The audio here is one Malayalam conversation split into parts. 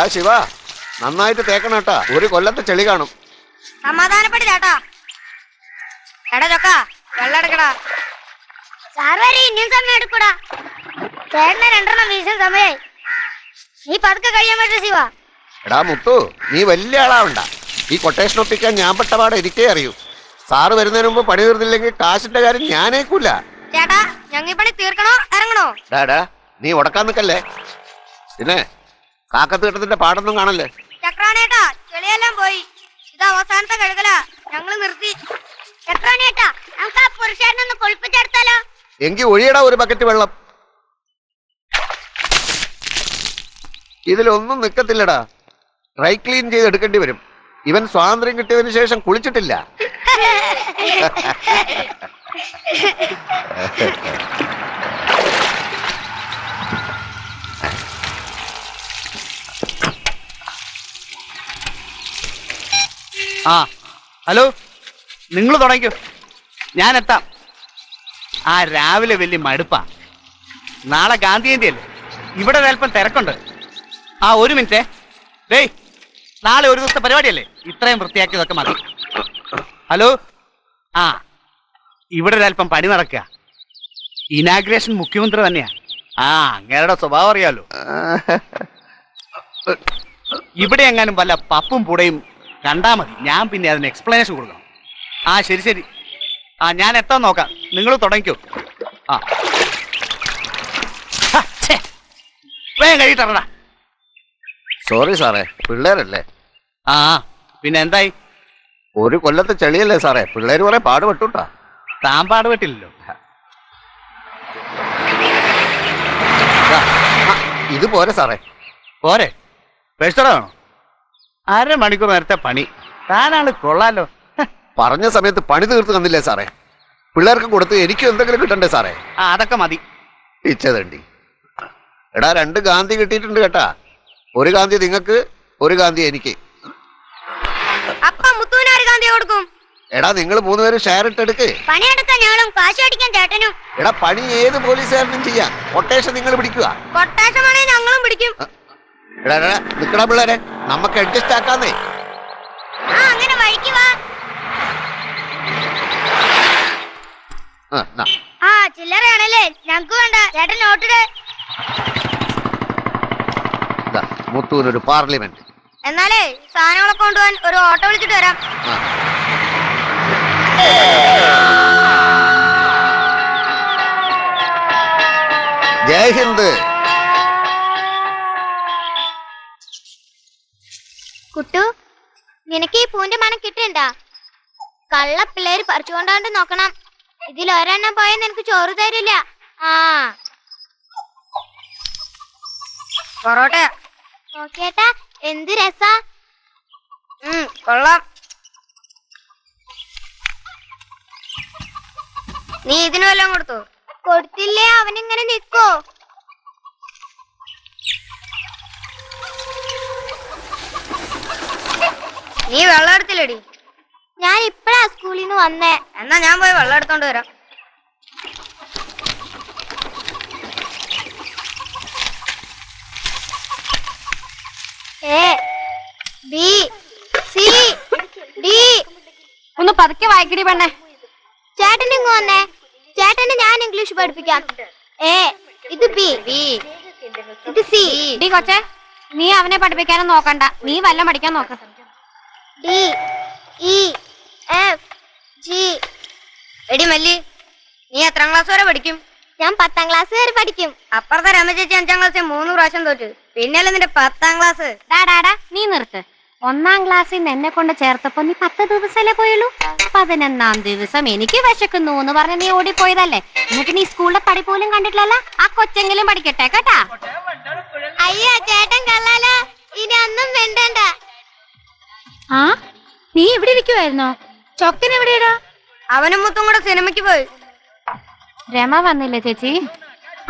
എടാ ശിവ, നന്നായിട്ട് തേക്കണം കേട്ടാ, ഒരു കൊല്ലത്തെ ചെളി കാണും. സമാധാനപ്പെടില്ലാട്ടാ. എടാ ചൊക്ക, വെള്ളം എടുക്കടാ. സാർ വരെ ഇനിയും സമയം എടുക്കൂടാ. ചേട്ടനെ 2 വീശാൻ സമയായി. നീ പതുക്കെ കഴിയാൻ പറ്റും ശിവ. എടാ മുത്തു, നീ വലിയ ആളാവണ്ട. ഈ കൊട്ടേഷൻ ഒപ്പിക്കാൻ ഞാൻ പെട്ടപാടെ എനിക്കേ അറിയൂ. സാറ് വരുന്നതിന് മുമ്പ് പണി തീർന്നില്ലെങ്കിൽ കാശിന്റെ കാര്യം ഞാനേക്കൂല. ചേട്ടാ, ഞങ്ങൾ പണി തീർക്കണോ ഇറങ്ങണോ? ഡാ നീ ഉടക്കാൻ നിക്കല്ലേ. പിന്നെ കാക്കത്ത് കെട്ടത്തിന്റെ പാടൊന്നും കാണല്ലേ. ചക്രാണേട്ടാ, ചെളിയെല്ലാം പോയി. ഇത് അവസാനത്തെ കഴുകലാ, ഞങ്ങള് നിർത്തി. ചക്രാണേട്ടാ, നമുക്ക് ആ പുരുഷേട്ടനൊന്ന് കൊളിപ്പിച്ചെടുത്താലോ? എങ്കിൽ ഒഴിയടാ ഒരു ബക്കറ്റ് വെള്ളം. ഇതിലൊന്നും നിക്കത്തില്ലടാ. ഡ്രൈ ക്ലീൻ ചെയ്ത് എടുക്കേണ്ടി വരും. ഇവൻ സ്വാതന്ത്ര്യം കിട്ടിയതിനു ശേഷം കുളിച്ചിട്ടില്ല. ആ ഹലോ, നിങ്ങൾ തുടങ്ങിക്കോ, ഞാൻ എത്താം. ആ രാവിലെ വലിയ മടുപ്പാ. നാളെ ഗാന്ധി ജയന്തി അല്ലേ, ഇവിടെ ഒരല്പം തിരക്കുണ്ട്. ആ ഒരു മിനിറ്റേ. ഡേയ്, നാളെ ഒരു ദിവസത്തെ പരിപാടിയല്ലേ, ഇത്രയും വൃത്തിയാക്കിയതൊക്കെ മതി. ഹലോ, ആ ഇവിടെ ഒരല്പം പണി നടക്കുക. ഇനാഗ്രേഷൻ മുഖ്യമന്ത്രി തന്നെയാ. ആ അങ്ങേരുടെ സ്വഭാവം അറിയാലോ. ഇവിടെ എങ്ങാനും വല്ല പപ്പും പുടയും കണ്ടാ മതി, ഞാൻ പിന്നെ അതിന് എക്സ്പ്ലനേഷൻ കൊടുക്കണം. ആ ശരി ശരി, ആ ഞാൻ എത്താൻ നോക്കാം, നിങ്ങൾ തുടങ്ങിക്കോ. ആ വേഗം കഴിയിട്ടറടാ. സോറി സാറേ, പിള്ളേരല്ലേ. ആ പിന്നെ എന്തായി? ഒരു കൊല്ലത്തെ ചെളിയല്ലേ സാറേ, പിള്ളേര് കുറെ പാടുപെട്ടുട്ടാ. താൻ പാടുപെട്ടില്ലല്ലോ. ഇത് പോരെ സാറേ? പോരെ, പേഴ്സടാ വേണോ? 1/2 മണിക്കൂർ നേരത്തെ പണി, താനാള് കൊള്ളാലോ. പറഞ്ഞ സമയത്ത് പണി തീർത്ത് തന്നില്ലേ സാറേ? പിള്ളേർക്ക് കൊടുത്ത് എനിക്കും എന്തെങ്കിലും കിട്ടണ്ടേ സാറേ? ആ അതൊക്കെ മതി. ഇച്ചതണ്ടി. എടാ 2 ഗാന്ധി കിട്ടിയിട്ടുണ്ട് കേട്ടാ. ഒരു ഗാന്ധി നിങ്ങൾക്ക്, ഒരു ഗാന്ധി എനിക്ക്. അപ്പ മുത്തുവിനാര് ഗാന്ധി കൊടുക്കും? എടാ നിങ്ങൾ 3 പേരും ഷെയർ ഇട്ടെടുക്ക്. പണിയെടുക്കാൻ ഞങ്ങളും കാശ് അടിക്കാൻ ചേട്ടനും. എടാ പണി ഏത് പോലീസുകാരനും ചെയ്യാം, കൊട്ടേഷൻ നിങ്ങൾ പിടിക്കുക. കൊട്ടേഷൻ വേണേ ഞങ്ങളും പിടിക്കും. എടാ നിക്കടാ പിള്ളേരെ, നമുക്ക് അഡ്ജസ്റ്റ് ആക്കാന്നേ. ആ അങ്ങനെ വഴിക്ക് വാ. ആ ചില്ലറയാണല്ലേ, ഞങ്ങക്ക് വേണ്ട. ചേട്ടൻ നോട്ടിട്. മുത്തൂനൊരു പാർലമെന്റ്. എന്നാലേ സാധനങ്ങളൊക്കെ കൊണ്ടുപോകാൻ ഒരു ഓട്ടോ വിളിച്ചിട്ട് വരാം. ജയ് ഹിന്ദ്. കുട്ടു, നിനക്ക് ഈ പൂന്റെ മണം കിട്ടണ്ടാ? കള്ള പിള്ളേര് പറിച്ചുകൊണ്ടാണ്ട് നോക്കണം. ഇതിലൊരെണ്ണം പോയാൽ നിനക്ക് ചോറ് തരില്ല. ആ പൊറോട്ട നോക്കിയേട്ടാ, എന്ത് രസാ. കൊള്ളാം. നീ ഇതിന് വല്ലതും കൊടുത്തു? കൊടുത്തില്ലേ, അവനിങ്ങനെ നിക്കോ. നീ വെള്ളം എടുത്തില്ലടി? ഞാൻ ഇപ്പഴാ സ്കൂളിൽ നിന്ന് വന്നേ. എന്നാ ഞാൻ പോയി വെള്ളം എടുത്തോണ്ട് വരാം. ഒന്ന് പതുക്കെ വായിക്കടി പെണ്ണെ. ചേട്ടൻ ഇങ്ങ് വന്നേ. ചേട്ടന് ഞാൻ ഇംഗ്ലീഷ് പഠിപ്പിക്കാം. ഇത് ബി, ഇത് സി. ഡി കൊച്ചേ, നീ അവനെ പഠിപ്പിക്കാനും നോക്കണ്ട, നീ വല്ലതും പഠിക്കാൻ നോക്ക. D E F G. എടി മല്ലി, നീ എത്രാം ക്ലാസ് വരെ പഠിക്കും? ഞാൻ 10ാം ക്ലാസ് വരെ പഠിക്കും. അപ്പുറത്തെ രമ ചേച്ചി 5ാം ക്ലാസ്സിൽ 3 പ്രാവശ്യം തോറ്റു. പിന്നെയല്ലേ നിന്റെ 10ാം ക്ലാസ്. ഡാടാ നീ നിർത്ത്. 1ാം ക്ലാസ്സിൽ നിന്ന് എന്നെ കൊണ്ട് ചേർത്തപ്പോ നീ 10 ദിവസമല്ലേ പോയുള്ളൂ. 11ാം ദിവസം എനിക്ക് വിശക്കുന്നു എന്ന് പറഞ്ഞ് നീ ഓടിപ്പോയതല്ലേ. എന്നിട്ട് നീ സ്കൂളിലെ പടി പോലും കണ്ടിട്ടില്ലല്ലോ. ആ കൊച്ചെങ്കിലും പഠിക്കട്ടെ കേട്ടാ. അയ്യോ ചേട്ടൻ കള്ളാലോ, ഇനി ഒന്നും വേണ്ടണ്ട. ആ നീ ഇവിടെ ഇരിക്കുവായിരുന്നോ? ചൊക്കൻ എവിടെയാടാ? അവനും മുത്തും കൂടെ സിനിമയ്ക്ക് പോയി. രമ വന്നില്ലേ ചേച്ചി?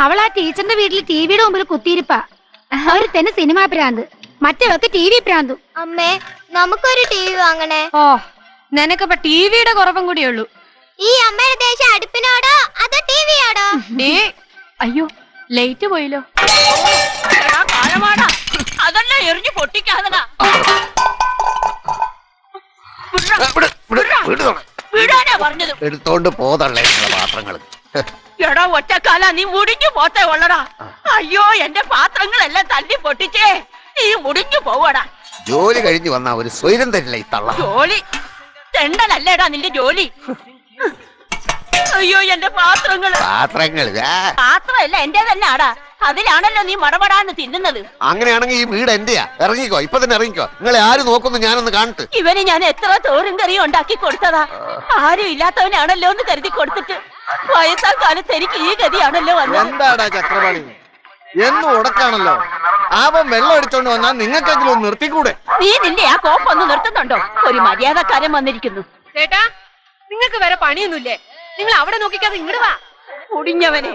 അവൾ ആ ടീച്ചറിന്റെ വീട്ടിൽ ടിവിയുടെ മുമ്പിൽ കുത്തിയിരിപ്പാ. അവര് തന്നെ സിനിമാ പ്രാന്ത്, മറ്റവർക്ക് ടി വി പ്രാന്തു. അമ്മേ, നമുക്കൊരു ടി വി വാങ്ങണേ. ഓ, നിനക്കിപ്പോ ടിവിയുടെ കുറവും കൂടിയുള്ളൂ. ഈ അമ്മയുടെ ദേഷ്യം അടുപ്പിനോടോ അതോ ടിവിയോടോ? അയ്യോ, ലേറ്റ് പോയില്ലോ. അതല്ല എറിഞ്ഞു പൊട്ടിക്കാതടാ. വീടാനാ പറഞ്ഞത്. എടുത്തോണ്ട് പോതള്ളേ പാത്രങ്ങൾ. എടാ ഒറ്റക്കാല നീ മുടിഞ്ഞു പോത്തേ ഉള്ളടാ. അയ്യോ എന്റെ പാത്രങ്ങളെല്ലാം തല്ലി പൊട്ടിച്ചേ. നീ മുടിഞ്ഞു പോവടാ. ജോലി കഴിഞ്ഞു വന്നാ ഒരു സ്വൈരം തരില്ല ഈ തള്ള. ജോലി തെണ്ടലല്ലേടാ നിന്റെ ജോലി. അയ്യോ എന്റെ പാത്രങ്ങള്. പാത്രമല്ല എന്റെ തന്നെ ആടാ. അതിലാണല്ലോ നീ മടപടാന്ന് തിന്നുന്നത്. അങ്ങനെയാണെങ്കിൽ ഈ വീട് എന്റെയാ. ഇറങ്ങിക്കോ, ഇപ്പൊ തന്നെ ഇറങ്ങിക്കോ. നിങ്ങളെ ആര് നോക്കുന്നു ഞാനൊന്ന് കാണട്ടെ. ഇവന് ഞാൻ എത്ര തോറും കറിയും ഉണ്ടാക്കി കൊടുത്തതാ. ആരും ഇല്ലാത്തവനാണല്ലോ എന്ന് കരുതി കൊടുത്തിട്ട് വയസ്സാ കാലത്ത് എനിക്ക് ഈ ഗതിയാണല്ലോ വന്നത്. എന്താടാ ചക്രപാണി, എന്നും ഉടക്കാണല്ലോ. അവൻ വെള്ളം അടിച്ചോണ്ട് വന്നാൽ നിങ്ങൾക്കെങ്കിലും ഒന്ന് നിർത്തിക്കൂടെ? നീ നിന്റെ ആ കോപ്പൊന്ന് നിർത്തുന്നുണ്ടോ? ഒരു മര്യാദക്കാരൻ വന്നിരിക്കുന്നു. ചേട്ടാ, നിങ്ങൾക്ക് വേറെ പണിയൊന്നുമില്ലേ? നിങ്ങൾ അവിടെ നോക്കിക്കാതെ ഇങ്ങോട്ട് വാ. കുടിഞ്ഞവനെ,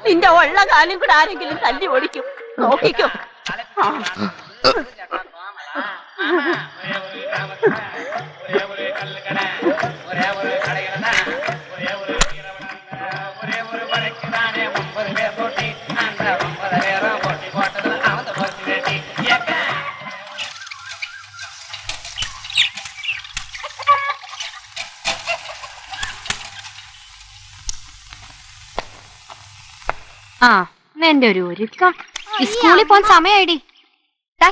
നിന്റെ ഉള്ള കാലം കൂടെ ആരെങ്കിലും തല്ലി ഓടിക്കും. നോക്കിക്കോ. ആ എന്റെ ഒരു ഒരുക്കം. സ്കൂളിൽ പോകാൻ സമയമായിടി.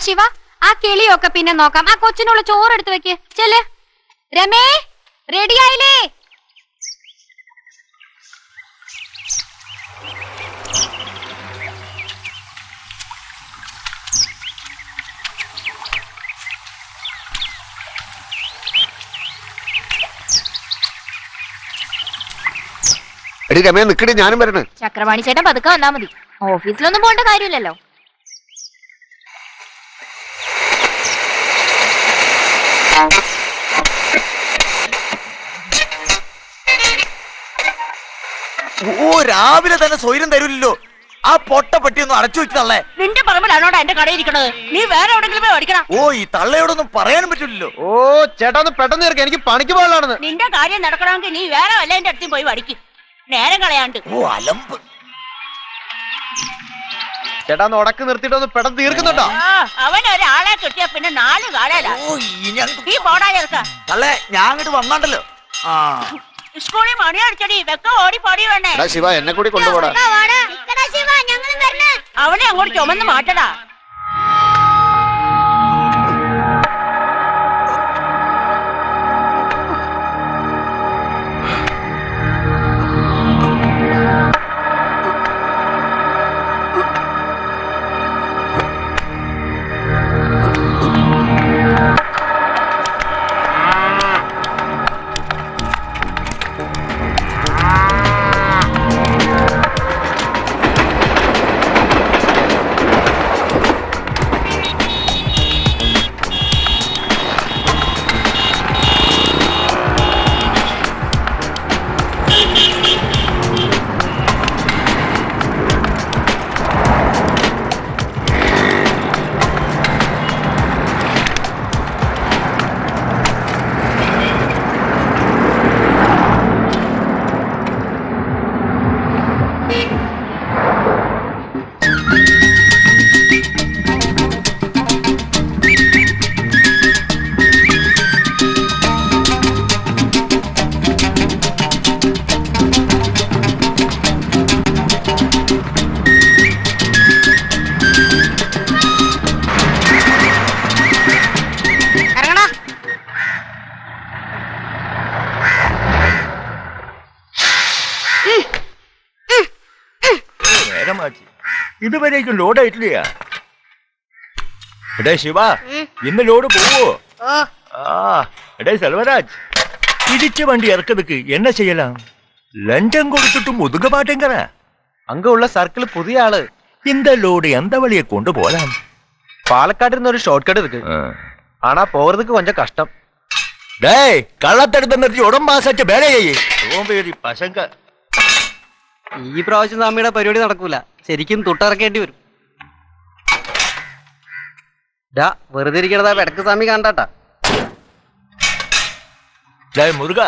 ശിവ, ആ കിളിയൊക്കെ പിന്നെ നോക്കാം. ആ കൊച്ചിനുള്ള ചോറ് എടുത്ത് വെക്ക്. ചെല്. രമേ, റെഡിയായില്ലേ? എടി രമേ നിക്കടി, ഞാനും വരണേ. ചക്രവാണി ചേട്ടൻ പതുക്കെ വന്നാ മതി. ഓഫീസിലൊന്നും പോകേണ്ട കാര്യമില്ലല്ലോ. ഓ, രാവിലെ തന്നെ സ്വൈരം തരൂല്ലോ. ആ പൊട്ട പട്ടിയൊന്നും അടച്ചു വെച്ചതള്ളേ. നിന്റെ പറമ്പിലാണോടാ എന്റെ കടയിരിക്കണത്? നീ വേറെ എവിടെങ്കിലും പോയി ഓടിക്കണം. ഓ, ഈ തള്ളയോടൊന്നും പറയാനും പറ്റില്ലല്ലോ. ഓ ചേട്ടാ, ഒന്ന് പെട്ടെന്ന് തീർക്കാം, എനിക്ക് പണിക്ക് പോകാനാണെന്ന്. നിന്റെ കാര്യം നടക്കണമെങ്കിൽ നീ വേറെ വല്ലതിന്റെ അടുത്തും പോയി വടിക്കും. നേരം കളയാണ്ട്. ഓ, അലമ്പ്. ചേട്ടാ, ഒന്ന് ഉടക്ക് നിർത്തിയിട്ട് ഒന്ന് പെട്ടെന്ന് തീർക്കുന്നുണ്ടോ? അവൻ ഒരാളെ കിട്ടിയ പിന്നെ 4 കാലല്ല. ഈ പോടാ ചേർക്ക. തള്ളേ, ഞാൻ അങ്ങോട്ട് വന്നാണ്ടല്ലോ. ആ, സ്കൂളിൽ മണി അടിച്ചടി. വെക്ക ഓടി പൊടി വേണേ. ശിവ, എന്നെ കൂടി കൊണ്ടുപോടാ. അവനെ അങ്ങോട്ട് ചുമന്ന് മാറ്റടാ. ഇതുവരേക്കും ലോഡ് ആയിട്ടില്ല. എടേ ശിവ, ഇന്ന് ലോഡ് പോവോ? എടേ സെൽവരാജ്, ഇടിച്ച വണ്ടി ഇറക്കതുക്ക് എന്നെ ചെയ്യലാം? ലഞ്ചം കൊടുത്തിട്ട് മുതുക പാട്ടേങ്കറ. அங்க உள்ள சர்க்கிள் புதிய ஆளு. இந்த லோடு எந்த வழியை கொண்டு போலாம்? பாலக்காடு இருந்து ஒரு ஷார்ட் கட் இருக்கு, ஆனா போறதுக்கு கொஞ்சம் கஷ்டம். டேய், கள்ளத்தடுத்த நிறுத்தி உடம்பாசச்ச வேலையை சோம்பேறி பசங்க. ഈ പ്രാവശ്യം സ്വാമിയുടെ പരിപാടി നടക്കൂല. ശരിക്കും തൊട്ടിറക്കേണ്ടി വരും. വെറുതെ ഇരിക്കണതാ വെടക്ക് സ്വാമി കണ്ടാട്ടാ. டேய் முருகா,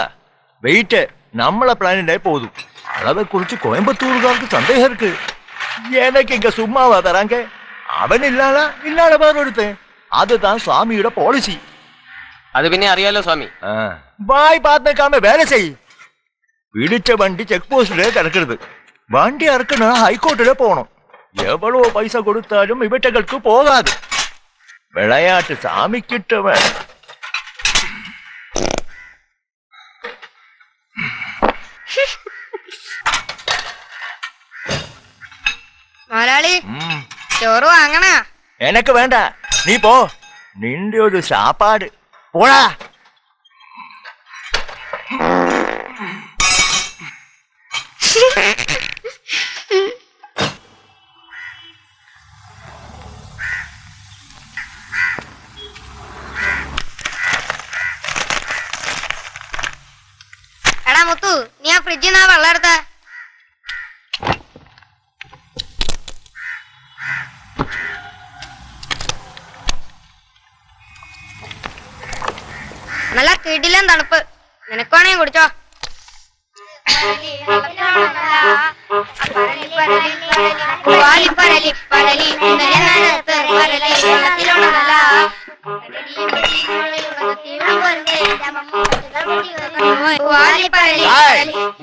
வெயிட், நம்மள பிளானிலே போதும். அளவை குறிச்சு கோயம்புத்தூர்காருக்கு சந்தேகம் இருக்கு. எனக்கு இங்க சும்மாவா தராங்க? அவன் இல்லாத பேர் எடுத்தேன். அதுதான் சுவாமியோட பாலிசி. അത് പിന്നെ അറിയാലോ സ്വാമി. வாய் பார்த்துக்காம வேலை செய். பிடிச்ச வண்டி செக் போஸ்ட்ல கிடக்குறது. வண்டி அறுக்கணும் ஹைகோர்ட்டில போகணும். எவ்வளவு பைசா கொடுத்தாலும் இவற்றகளுக்கு போகாது. விளையாட்டு சாமி கிட்டவன். മുതലാളി ചോറ് വാങ്ങണ. எனக்கு வேண்டாம், நீ போ. நின்று ஒரு சாப்பாடு போடா. എടാ മുത്തു, നീ ആ ഫ്രിഡ്ജിൽ നിന്ന് വെള്ളം എടുത്ത. നല്ല കിടിലൻ തണുപ്പ്, നിനക്കാണെങ്കിൽ കുടിച്ചോ.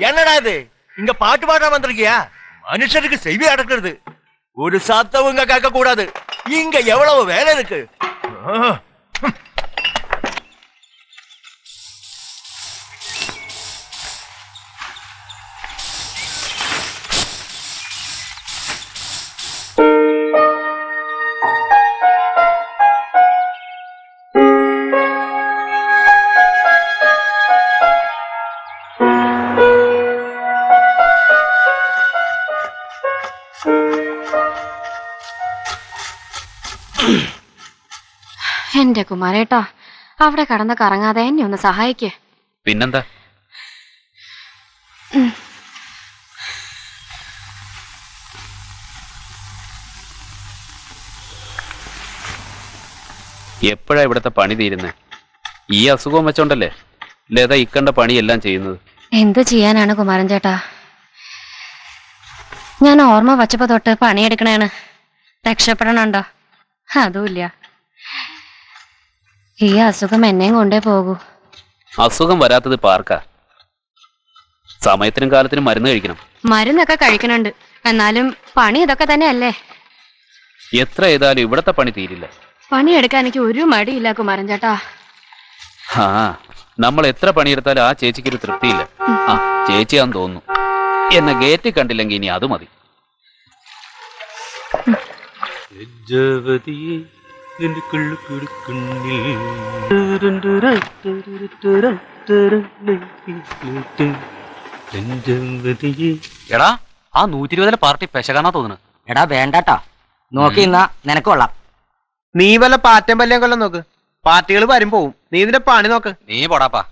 என்னடா இது, இங்க பாட்டு பாட வந்திருக்கியா? மனுஷனுக்கு செவி அடக்கிறது. ஒரு சத்தவங்க கேட்க கூடாது. இங்க எவ்வளவு வேலை இருக்கு. എന്റെ കുമാരേട്ടാ, അവിടെ കടന്ന് കറങ്ങാതെ എന്നെ ഒന്ന് സഹായിക്കേ. പിന്നെന്താ? എപ്പോഴാ ഇവിടത്തെ പണി തീരുന്നേ? ഈ അസുഖം വെച്ചോണ്ടല്ലേ ലത ഇക്കണ്ട പണിയെല്ലാം ചെയ്യുന്നത്. എന്ത് ചെയ്യാനാണ് കുമാരൻ ചേട്ടാ, ഞാൻ ഓർമ്മ വച്ചപ്പോ തൊട്ട് പണിയെടുക്കണേണ്. രക്ഷപ്പെടണുണ്ടോ? അതുമില്ല. ഈ അസുഖം എന്നെയും കൊണ്ടേ പോകൂ. അസുഖം വരാത്തത് പാർക്കാ. സമയത്തിനും കാലത്തിനും മരുന്ന് കഴിക്കണം. മരുന്നൊക്കെ കഴിക്കണുണ്ട്, എന്നാലും പണി ഇതൊക്കെ തന്നെയല്ലേ. എത്ര ചെയ്താലും ഇവിടത്തെ പണി തീരില്ല. പണിയെടുക്കാൻ എനിക്ക് ഒരു മടിയില്ല കുമാരൻ ചേട്ടാ. ആ, നമ്മൾ എത്ര പണിയെടുത്താലും ആ ചേച്ചിക്കൊരു തൃപ്തിയില്ല. ആ, ചേച്ചിയാന്ന് തോന്നുന്നു. എന്നെ ഗേറ്റ് കണ്ടില്ലെങ്കിൽ ഇനി അത് മതി. എടാ, ആ 120 പാർട്ടി പെശകാന്നാ തോന്നുന്നു. എടാ വേണ്ടാട്ടാ, നോക്കി ഇന്നാ നിനക്ക് കൊള്ളാം. നീ വല്ല പാറ്റം പല്ലിയും കൊല്ലം നോക്ക്. പാർട്ടികൾ വരും പോവും, നീ ഇതിന്റെ പണി നോക്ക്. നീ പോടാപ്പാ.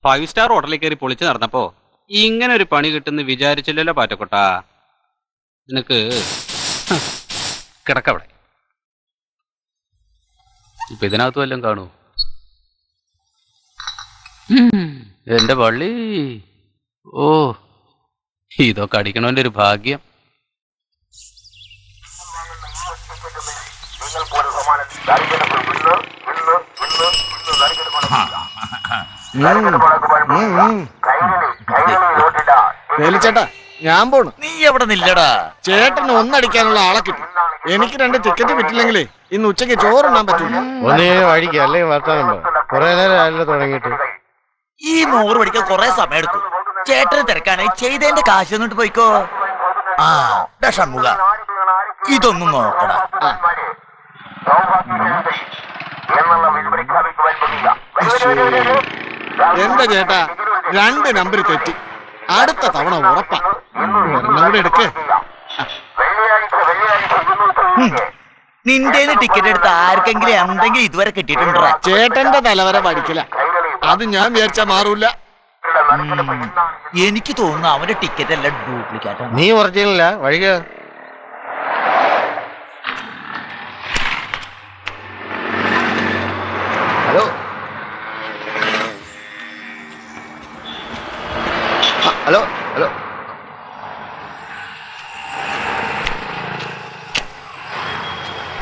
5 സ്റ്റാർ ഹോട്ടലിൽ കയറി പൊളിച്ചു നടന്നപ്പോ ഇങ്ങനെ ഒരു പണി കിട്ടുന്ന വിചാരിച്ചില്ലല്ലോ പാറ്റക്കൊട്ടാ. നിനക്ക് കിടക്കവിടെ. ഇപ്പൊ ഇതിനകത്ത് വല്ലതും കാണൂ? എന്റെ പള്ളി. ഓ, ഇതൊക്കെ അടിക്കണവന്റെ ഒരു ഭാഗ്യം. വേലിച്ചേട്ടാ, ഞാൻ പോണു. നീ എവിടെ നില്ലടാ? ചേട്ടന് ഒന്നടിക്കാനുള്ള ആളെ കിട്ടി. എനിക്ക് 2 ടിക്കറ്റ് വിറ്റില്ലെങ്കിലേ ഇന്ന് ഉച്ചയ്ക്ക് ചോറുണ്ണാൻ പറ്റൂല. ഒന്നേ വഴിക്ക് അല്ലെങ്കിൽ വർത്താനുണ്ടോ? കുറെ നേരം ആയല്ലോ തുടങ്ങിയിട്ട്. ഈ 100 പഠിക്കാൻ കുറെ സമയം എടുക്കും. ചേട്ടന് തിരക്കാണ്. ചെയ്തതിന്റെ കാശ് തന്നിട്ട് പോയിക്കോ. ആ ഷൺമുഖ, ഇതൊന്നും നോക്കടാ. എന്താ ചേട്ടാ, 2 നമ്പർ തെറ്റി. അടുത്ത തവണ ഉറപ്പാ. ഒരെണ്ണം കൂടെ എടുക്ക്. നിന്റെ ടിക്കറ്റ് എടുത്ത് ആർക്കെങ്കിലും എന്തെങ്കിലും ഇതുവരെ കിട്ടിയിട്ടുണ്ടോ? ചേട്ടന്റെ തലവര പഠിക്കില്ല. അത് ഞാൻ വിചാരിച്ചാ മാറൂല. എനിക്ക് തോന്നുന്നു അവന്റെ ടിക്കറ്റ് എല്ലാം ഡ്യൂപ്ലിക്കേറ്റ്. നീ ഒറിജിനല്ല വഴിക. ഹലോ, ഹലോ ഹലോ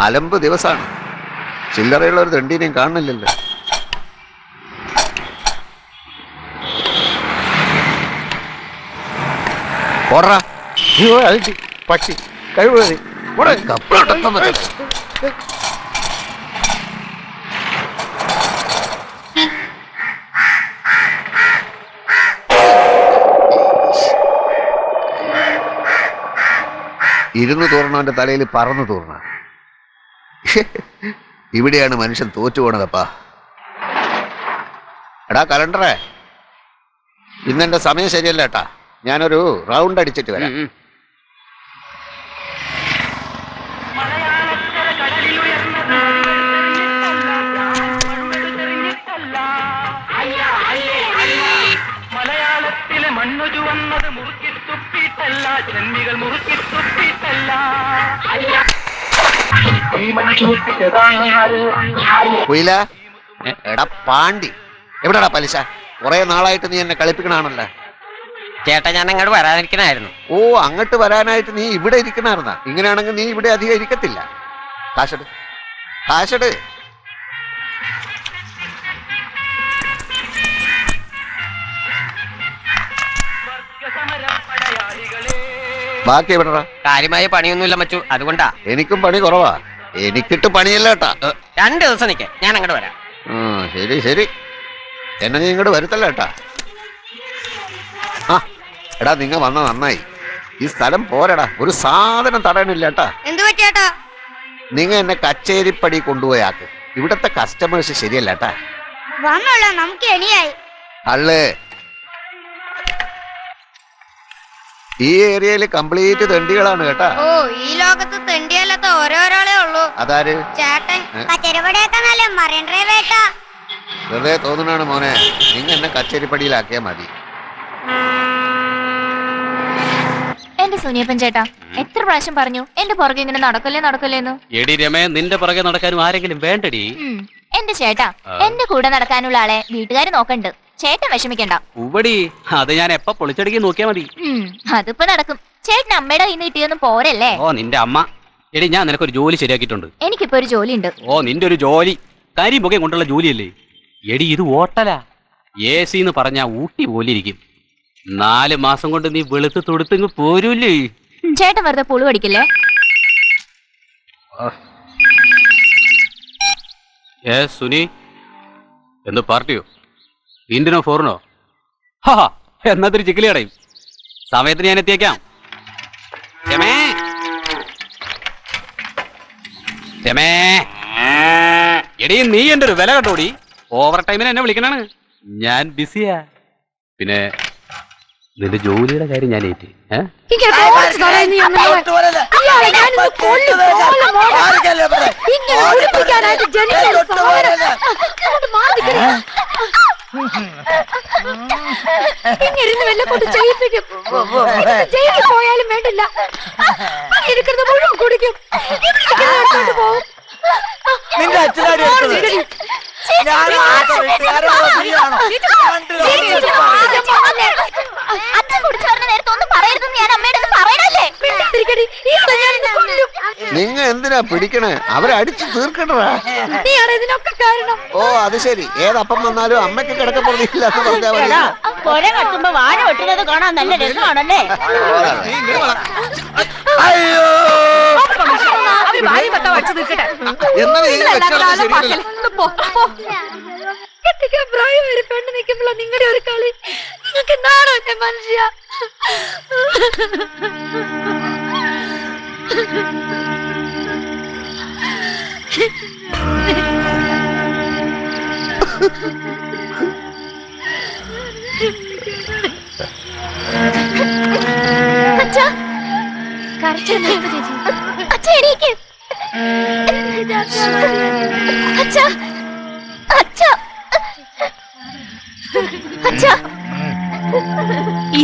അലമ്പ് ദിവസമാണ്. ചില്ലറയുള്ള ഒരു ദണ്ഡിനെയും കാണുന്നില്ലല്ലോ. ഓടറാ അയ്യോ അത് പക്ഷി കഴിവ് കപ്പലോട്ടം ഇരുന്ന് തൂർണവന്റെ തലയിൽ പറന്നു തൂർണ. ഇവിടെയാണ് മനുഷ്യൻ തോറ്റുപോണതപ്പാ. എടാ കലണ്ടറേ, ഇന്നെന്റെ സമയം ശരിയല്ല ഏട്ടാ. ഞാനൊരു റൗണ്ട് അടിച്ചിട്ട് വരാം. മലയാളത്തിലെ മണ്ണുജു വന്നത് മുറുക്കി തുപ്പിട്ടല്ല, ജന്മികൾ മുറുക്കി തുപ്പിട്ടല്ല. കുയില, എടാ പാണ്ടി, എവിടെടാ പലിശ? കുറെ നാളായിട്ട് നീ എന്നെ കളിപ്പിക്കണാണല്ലോ. ചേട്ടാ ഞാൻ അങ്ങോട്ട് വരാനിരിക്കണായിരുന്നു. ഓ, അങ്ങോട്ട് വരാനായിട്ട് നീ ഇവിടെ ഇരിക്കണായിരുന്ന? ഇങ്ങനെയാണെങ്കിൽ നീ ഇവിടെ അധികം ഇരിക്കത്തില്ല. കാശട്, കാശട്. ബാക്കി എവിടെടാ? കാര്യമായ പണിയൊന്നുമില്ല മച്ചു, അതുകൊണ്ടാ. എനിക്കും പണി കുറവാ. എനിക്കിട്ട് പണിയല്ല കേട്ടാ. 2 ദിവസം നിൽക്കേ, ഞാൻ അങ്ങോട്ട് വരാം. ശരി ശരി, എന്നെ നീ ഇങ്ങോട്ട് വരുത്തല്ല കേട്ടാ. ആ എടാ, നിങ്ങ വന്ന നന്നായി. ഈ സ്ഥലം പോരടാ, ഒരു സാധനം തടയണില്ല കേട്ടാ. എന്തു പറ്റിയേട്ടാ? നിങ്ങ എന്നെ കച്ചേരിപ്പടി കൊണ്ടുപോയാക്ക്. ഇവിടത്തെ കസ്റ്റമേഴ്സ് ശരിയല്ല കേട്ടാ. വന്നോളാം, നമുക്ക് എണിയായി. അള്ളേ, ഈ ഏരിയയിൽ കംപ്ലീറ്റ് തെണ്ടികളാണ് കേട്ടാ. ഓ, ഈ ലോകത്ത് തെണ്ടിയല്ലാത്ത ഓരോരാളേ ഉള്ളൂ. അതാര്? ചേട്ടൻ. കച്ചേരിപ്പടിയൊക്കെ നല്ല മറിയൻ ഡ്രൈവേട്ടാ. വെറുതെ തോന്നുന്നാണ് മോനെ. നിങ്ങ എന്നെ കച്ചേരിപ്പടിയിലാക്കിയാ മതി. എന്റെ സുനിയപ്പൻ ചേട്ടാ, എത്ര പ്രാവശ്യം പറഞ്ഞു എന്റെ പുറകെ ഇങ്ങനെ നടക്കല്ലേന്ന്. എടി രമേ, നിന്റെ പുറകെ നടക്കാനും ആരെങ്കിലും വേണ്ടടി. എന്റെ ചേട്ടാ, എന്റെ കൂടെ നടക്കാനുള്ള ആളെ വീട്ടുകാര് നോക്കണ്ട്. ചേട്ടൻ വിഷമിക്കണ്ട. ഉവടി, അത് ഞാൻ എപ്പ പൊളിച്ചടുക്കി നോക്കിയാ മതി. അതിപ്പോ നടക്കും. ചേട്ടൻ അമ്മയുടെ കയ്യിൽ നിന്ന് കിട്ടിയൊന്നും പോരല്ലേ? ഓ, നിന്റെ അമ്മ. എടി, ഞാൻ നിനക്കൊരു ജോലി ശരിയാക്കിയിട്ടുണ്ട്. എനിക്കിപ്പോ ഒരു ജോലി ഉണ്ട്. ഓ, നിന്റെ ഒരു ജോലി കരിമുഖം കൊണ്ടുള്ള ജോലിയല്ലേ? എടി, ഇത് ഹോട്ടലാ. AC എന്ന് പറഞ്ഞാ ഊട്ടി പോലിരിക്കും. 4 മാസം കൊണ്ട് നീ വെളുത്ത് തൊടുത്തിങ് പോരൂല്ലേ? ചേട്ടൻ വെറുതെ പുളു പഠിക്കില്ലേ? സുനി, എന്ത് പാർട്ടിയോ? ഇന്ത്യനോ ഫോറിനോ? ഹാ, എന്നതൊരു ചിക്കിലി അടയും. സമയത്തിന് ഞാൻ എത്തിയേക്കാം. രമേ, രമേ, എടി നീ എന്റെ ഒരു വില കണ്ടോടി. ഓവർ ടൈമിന് എന്നെ വിളിക്കണാണ്. ഞാൻ ബിസിയാ. പിന്നെ നിന്റെ ജോലിയുടെ കാര്യം ഞാൻ ഏറ്റി. പോയാലും വേണ്ടില്ല, മുഴുവൻ കുടിക്കും. നിന്റെ അച്ഛനാടി അച്ഛൻ കുടിച്ചവരുടെ നേരത്തെ ഒന്നും പറയരുതെന്ന് ഞാൻ അമ്മയുടെ പറയണല്ലേ? നിങ്ങ എന്തിനാ പിടിക്കണേ? അവരടിച്ചു തീർക്കണ്ടാ. നീയാണ് ഇതിനൊക്കെ കാരണം. ഓ, അത് ശരി. ഏതപ്പം വന്നാലും അമ്മയ്ക്ക് കിടക്കപ്പെടുന്നില്ല എന്ന് പറഞ്ഞാ മതി. കൊല കത്തുമ്പോ വാഴ വെട്ടുന്നത് കാണാൻ നല്ല രസമാണല്ലേ? കെട്ടിക്കാൻ പ്രായം വരെ പെണ്ണ് നിൽക്കുമ്പോഴാ നിങ്ങളുടെ ഒരു കളി. നിങ്ങൾക്ക് നാണോ എന്റെ മനുഷ്യ?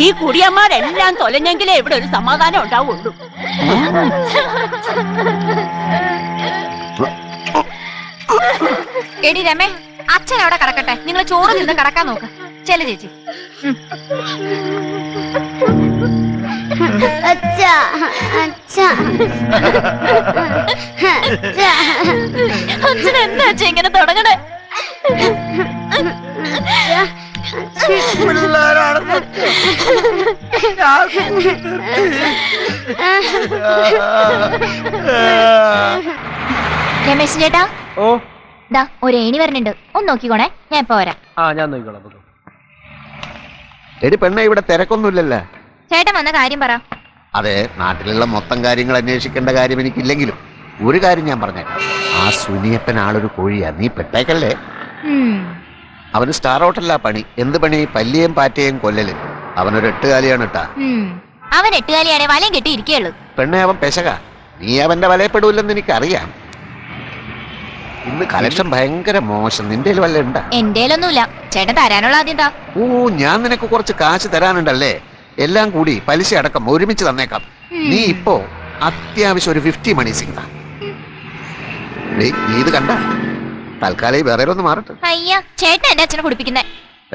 ഈ കുടിയന്മാരെല്ലാം തൊലഞ്ഞെങ്കിലേ ഇവിടെ ഒരു സമാധാനം ഉണ്ടാവുള്ളൂ. എടി രമേ, അച്ഛൻ അവിടെ കിടക്കട്ടെ, നിങ്ങൾ ചോറ് നിന്ന് കിടക്കാൻ നോക്ക്. ചെല്ലു ചേച്ചി. അച്ഛാ, അച്ഛൻ എന്താ അച്ഛൻ ഇങ്ങനെ തുടങ്ങണേ? രമേശ് ചേട്ടാ, ഓ ദാ ഒരു ഏണി വരണുണ്ട്, ഒന്ന് നോക്കിക്കോണേ, ഞാൻ ഇപ്പൊ വരാം. ആ ഞാൻ നോക്കിക്കോളാം. എടി പെണ്ണെ, ഇവിടെ തിരക്കൊന്നുമില്ലല്ലോ. ചേട്ടൻ വന്ന കാര്യം പറ. അതെ, നാട്ടിലുള്ള മൊത്തം കാര്യങ്ങൾ അന്വേഷിക്കേണ്ട കാര്യം എനിക്കില്ലെങ്കിലും ഒരു കാര്യം ഞാൻ പറഞ്ഞേക്കാം. ആ സുനിയപ്പൻ ആളൊരു കോഴിയാ, നീ പെട്ടേക്കല്ലേ. അവന് സ്റ്റാർ ഹോട്ടലിലാ പണി. എന്ത് പണി? പല്ലിയേയും പാറ്റയും കൊല്ലല്. അവനൊരു എട്ടുകാലിയാണ് ഇട്ടാ. അവൻ എട്ടുകാലിയാണെ വലയും കെട്ടി ഇരിക്കുകയുള്ളൂ. പെണ്ണെ, അവൻ പെശക. നീ അവന്റെ വലയപ്പെടൂല്ലെന്ന് എനിക്കറിയാം. ഇന്ന് കലക്ഷൻ ഭയങ്കര മോശം. നിന്റെ വല്ല ഉണ്ടാ? എന്റേലൊന്നുമില്ല. ചേട്ടൻ തരാനുള്ള ആദ്യം താ. ഓ, ഞാൻ നിനക്ക് കുറച്ച് കാശ് തരാനുണ്ടല്ലേ. എല്ലാം കൂടി പലിശ അടക്കം ഒരുമിച്ച് തന്നേക്കാം. നീ ഇപ്പോ അത്യാവശ്യം ഒരു 50 മണി സിംഗ. നീ ഇത് കണ്ട തൽക്കാലം വേറെ ഒന്ന് മാറട്ടെ. അയ്യ, ചേട്ടൻ എന്റെ അച്ഛനെ കുടിപ്പിക്കുന്നേ.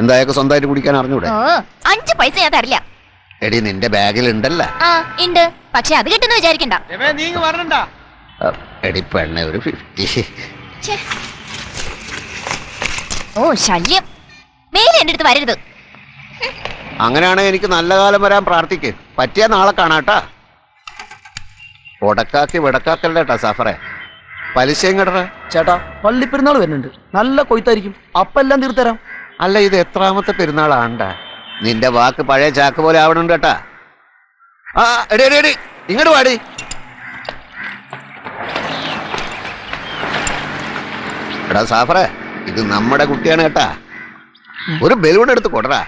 എന്തായാലും സ്വന്തമായിട്ട് കുടിക്കാൻ അറിഞ്ഞൂടെ? ഓ, 5 പൈസ ഞാൻ തരില്ല. എടി, നിന്റെ ബാഗിൽ ഉണ്ടല്ല. ആ ഉണ്ട്, പക്ഷെ അത് കിട്ടുന്ന വിചാരിക്കണ്ട. എടി പെണ്ണെ, ഒരു 50. ഓ ശല്യം, മേലെ എന്റെ അടുത്ത് വരരുത്. അങ്ങനെയാണെങ്കിൽ എനിക്ക് നല്ല കാലം വരാൻ പ്രാർത്ഥിക്ക്. പറ്റിയ നാളെ കാണാട്ടാ. ഉടക്കാക്കി വിടക്കാക്കല്ലേട്ടാ സഫറെ. പലിശയും കടറ. ചേട്ടാ, പള്ളിപ്പെരുന്നാൾ വരുന്നുണ്ട്, നല്ല കൊയ്ത്തായിരിക്കും, അപ്പൊ എല്ലാം തീർത്തരാം. അല്ല, ഇത് എത്രാമത്തെ പെരുന്നാളാണ്ടാ? നിന്റെ വാക്ക് പഴയ ചാക്ക് പോലെ ആവണുണ്ട് കേട്ടാ. ആ എടി എടി എടി, ഇങ്ങോട്ട് പാടി. എടാ സാഫറെ, ഇത് നമ്മുടെ കുട്ടിയാണ് കേട്ടാ. ഒരു ബലൂൺ എടുത്ത് കൊടറാ.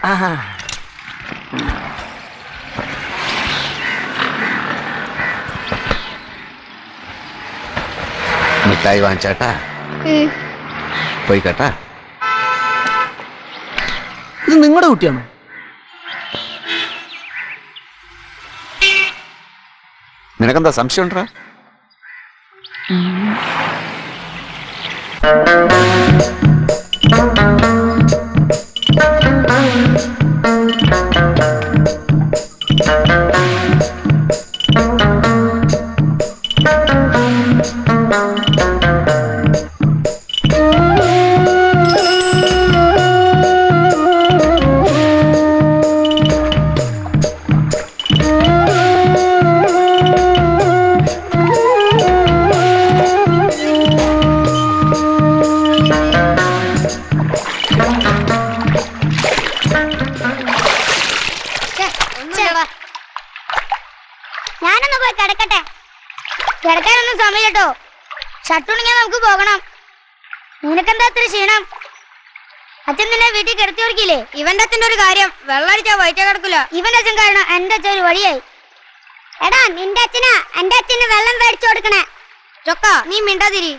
മിഠായി വാങ്ങിച്ചേട്ടാ. പോയി കേട്ടാ. ഇത് നിങ്ങളുടെ കുട്ടിയാണോ? നിനക്കെന്താ സംശയം ഉണ്ടോ? ഞാനൊന്ന് പോയി കിടക്കട്ടെ. കിടക്കാനൊന്നും സമയട്ടോ. ഷട്ടുണെങ്കിൽ നമുക്ക് പോകണം. നിനക്കെന്താ അത്ര ക്ഷീണം? അച്ഛൻ നിന്നെ വീട്ടിൽ കിടത്തി ഓർക്കില്ലേ? ഇവന്റെ അച്ഛൻ്റെ ഒരു കാര്യം, വെള്ളടിച്ചാ വയറ്റ കിടക്കില്ല. ഇവന്റെ അച്ഛൻ കാരണം എന്റെ അച്ഛൻ ഒരു വഴിയായി. എടാ, നിന്റെ അച്ഛനാ എന്റെ അച്ഛന് വെള്ളം മേടിച്ചു കൊടുക്കണേ. ചൊക്ക, നീ മിണ്ടാതിരി.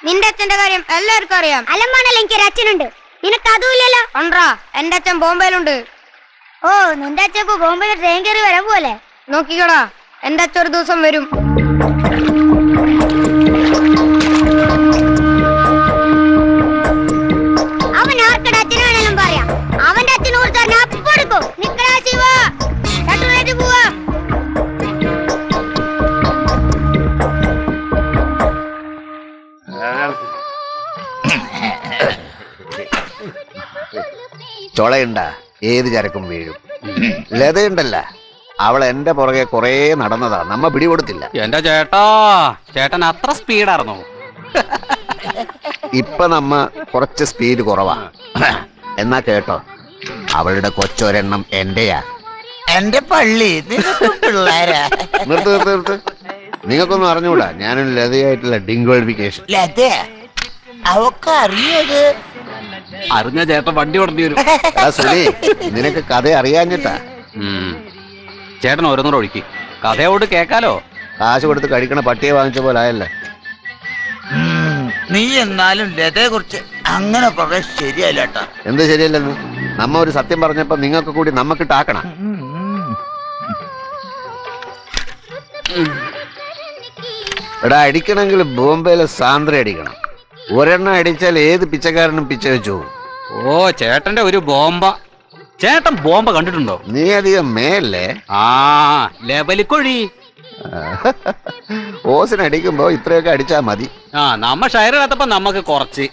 നിന്റെ അച്ഛന്റെ കാര്യം എല്ലാവർക്കും അറിയാം. അലമാണല്ലോ, എനിക്കൊരു അച്ഛനുണ്ട്. നിനക്ക് അതുമില്ലല്ലോ. ഉണ്ടാ, എന്റെ അച്ഛൻ ബോംബെയിലുണ്ട്. ഓ, നിന്റെ അച്ഛൻ ഇപ്പൊ ബോംബെയിൽ ട്രെയിൻ കയറി വരാൻ പോലെ. നോക്കിക്കടാ, എന്റെ അച്ഛൻ ഒരു ദിവസം വരും. അവൻ ആർക്കടെ അച്ഛനാണെങ്കിലും പറയാം. അവന്റെ അച്ഛന് കൊടുത്താൽ അപ്പൊ എടുക്കും. നിക്കടാ ശിവ, ഷട്ടൂരായിട്ട് പോവാ. ചൊളയുണ്ട, ഏത് ചരക്കും വീഴും. ലതയുണ്ടല്ല, അവൾ എന്റെ പുറകെ കൊറേ നടന്നതാ, നമ്മ പിടികൊടുത്തില്ല. എന്റെ ചേട്ടാ, ചേട്ടൻ അത്ര സ്പീഡായിരുന്നോ? ഇപ്പൊ നമ്മ കുറച്ച് സ്പീഡ് കുറവാ. എന്നാ കേട്ടോ, അവളുടെ കൊച്ചൊരെണ്ണം എന്റെയാ. എന്റെ പള്ളി പിള്ളേരാ. നിർത്ത് നിർത്ത് നിർത്ത്. നിങ്ങൾക്കൊന്നും അറിഞ്ഞൂടാ, ഞാനൊരു ലതയായിട്ടുള്ള ഡിംഗ്വേളിഫിക്കേഷൻ. അവക്ക് അറിയത് അറിഞ്ഞ ചേട്ടൻ വണ്ടി ഓടേണ്ടി വരും. സുനി, നിനക്ക് കഥ അറിയാഞ്ഞിട്ടാ. ചേട്ടൻ ഓരോന്നൂടെ ഒഴുക്കി കഥയോട് കേക്കാലോ. കാശ് കൊടുത്ത് കഴിക്കണ പട്ടിയെ വാങ്ങിച്ച പോലെ ആയല്ലേ. നീ എന്നാലും ലതയെ കുറിച്ച് അങ്ങനെ പറഞ്ഞ ശരിയല്ല കേട്ടോ. എന്ത് ശരിയല്ലെന്ന്? നമ്മ ഒരു സത്യം പറഞ്ഞപ്പോ നിങ്ങൾക്ക് കൂടി നമ്മക്കിട്ടാക്കണം. എടാ, അടിക്കണമെങ്കിൽ ബോംബെയിലെ സാന്ദ്ര അടിക്കണം. ഒരെണ്ണം അടിച്ചാൽ ഏത് പിച്ചക്കാരനും പിച്ച വെച്ചു. ഓ, ചേട്ടന്റെ ഒരു ബോംബ. ചേട്ടൻ ബോംബ കണ്ടിട്ടുണ്ടോ? നീ അധികം മേലേ. ആ, ലെവലിക്കൊഴി. ഓസിനടിക്കുമ്പോ ഇത്രയൊക്കെ അടിച്ചാ മതി. ആ നമ്മ ഷെയർ ഇടാത്തപ്പോ നമുക്ക് കുറച്ച്.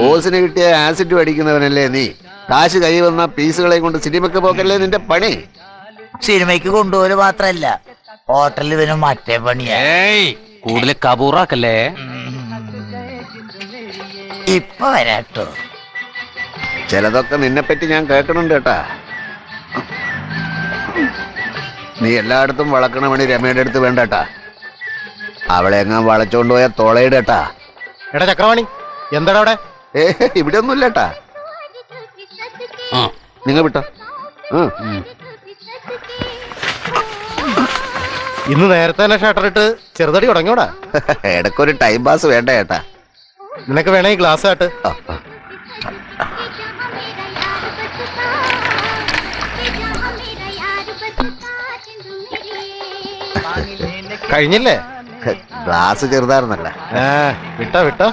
ഓസിന് കിട്ടിയ ആസിഡ് അടിക്കുന്നവനല്ലേ നീ? കാശ് കൈ വന്ന പീസുകളെ കൊണ്ട് സിനിമക്ക് പോക്കല്ലേ നിന്റെ പണി? സിനിമയ്ക്ക് കൊണ്ടുപോല് മാത്രല്ല, ഹോട്ടലിൽ ഇതിന് മറ്റേ പണിയാ. ഏയ് കൂടുതൽ കബൂറാക്കല്ലേ. ഇപ്പൊ വരാട്ടോ. ചിലതൊക്കെ നിന്നെപ്പറ്റി ഞാൻ കേൾക്കണുണ്ട് കേട്ടാ. നീ എല്ലായിടത്തും വളക്കണ പണി രമയുടെ അടുത്ത് വേണ്ടട്ടാ. അവളെ എങ്ങാൻ വളച്ചോണ്ട് പോയ തോളയിടട്ടാ. എടാ ചക്രവാണി, എന്താടാ അവിടെ? ഇവിടെ ഒന്നുമില്ലട്ടാ. നിങ്ങൾ വിട്ടോ. ഇന്ന് നേരത്തെ തന്നെ ഷട്ടർ ഇട്ട് ചെറുതടി തുടങ്ങിയോടാ. ഇടയ്ക്കൊരു ടൈം പാസ് വേണ്ട ചേട്ടാ. നിനക്ക് വേണേ ഈ ഗ്ലാസ് ആട്ട്. കഴിഞ്ഞില്ലേ? ഗ്ലാസ് ചെറുതായിരുന്നല്ല. വിട്ടോ വിട്ടോ.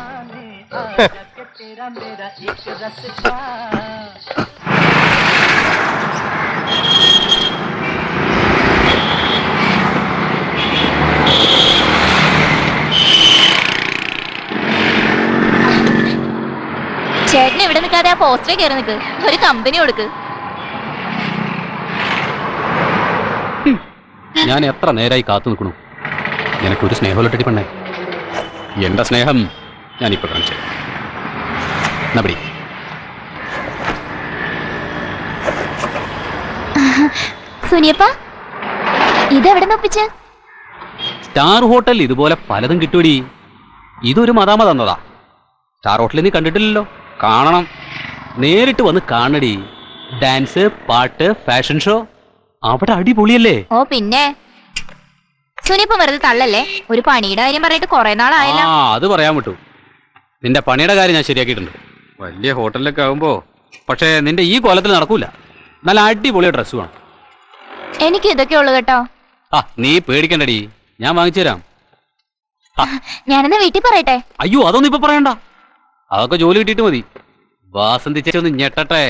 ചേട്ടന് ഇവിടെ നിൽക്കാതെ ആ പോസ്റ്ററിൽ കയറി നിൽക്ക്. ഒരു കമ്പനി കൊടുക്ക്. ഞാൻ എത്ര നേരമായി കാത്തു നിൽക്കണു. നിനക്കൊരു സ്നേഹമല്ലട്ടി പെണ്ണേ. എന്റെ സ്നേഹം ഞാനിപ്പോ കാണിച്ചു. നബടി സുനിയപ്പ, ഇതെവിടെ ഒപ്പിച്ച്? സ്റ്റാർ ഹോട്ടൽ ഇതുപോലെ പലതും കിട്ടൂടി. ഇതൊരു മതാമ തന്നതാ. സ്റ്റാർ ഹോട്ടലിൽ നീ കണ്ടിട്ടില്ലല്ലോ. കാണണം, നേരിട്ട് വന്ന് കാണടി. ഡാൻസ്, പാട്ട്, ഫാഷൻ ഷോ അവിടെ അടിപൊളിയല്ലേ. ഓ പിന്നെ സുനിയപ്പ വെറുതെ തള്ളല്ലേ. ഒരു പണിയുടെ കാര്യം പറഞ്ഞിട്ട് കുറെ നാളായല്ലോ. ആ അത് പറയാൻ വിട്ടു. നിന്റെ പണിയുടെ കാര്യം ഞാൻ ശരിയാക്കിയിട്ടുണ്ട്. വലിയ ഹോട്ടലിലൊക്കെ ആകുമ്പോ പക്ഷേ നിന്റെ ഈ കോലത്തിൽ നടക്കൂല. നല്ല അടിപൊളി ഡ്രസ് വേണം. എനിക്ക് ഇതൊക്കെ ഉള്ളു കേട്ടോ. ആ നീ പേടിക്കണ്ടടി, ഞാൻ വാങ്ങിച്ചു തരാം. ഞാനെന്നാ വീട്ടിൽ പറയട്ടെ. അയ്യോ അതൊന്നും ഇപ്പൊ പറയണ്ട. അതൊക്കെ ജോലി കിട്ടിയിട്ട് മതി. വാസന്തി ചേച്ചി ഒന്ന് ഞെട്ടട്ടെ.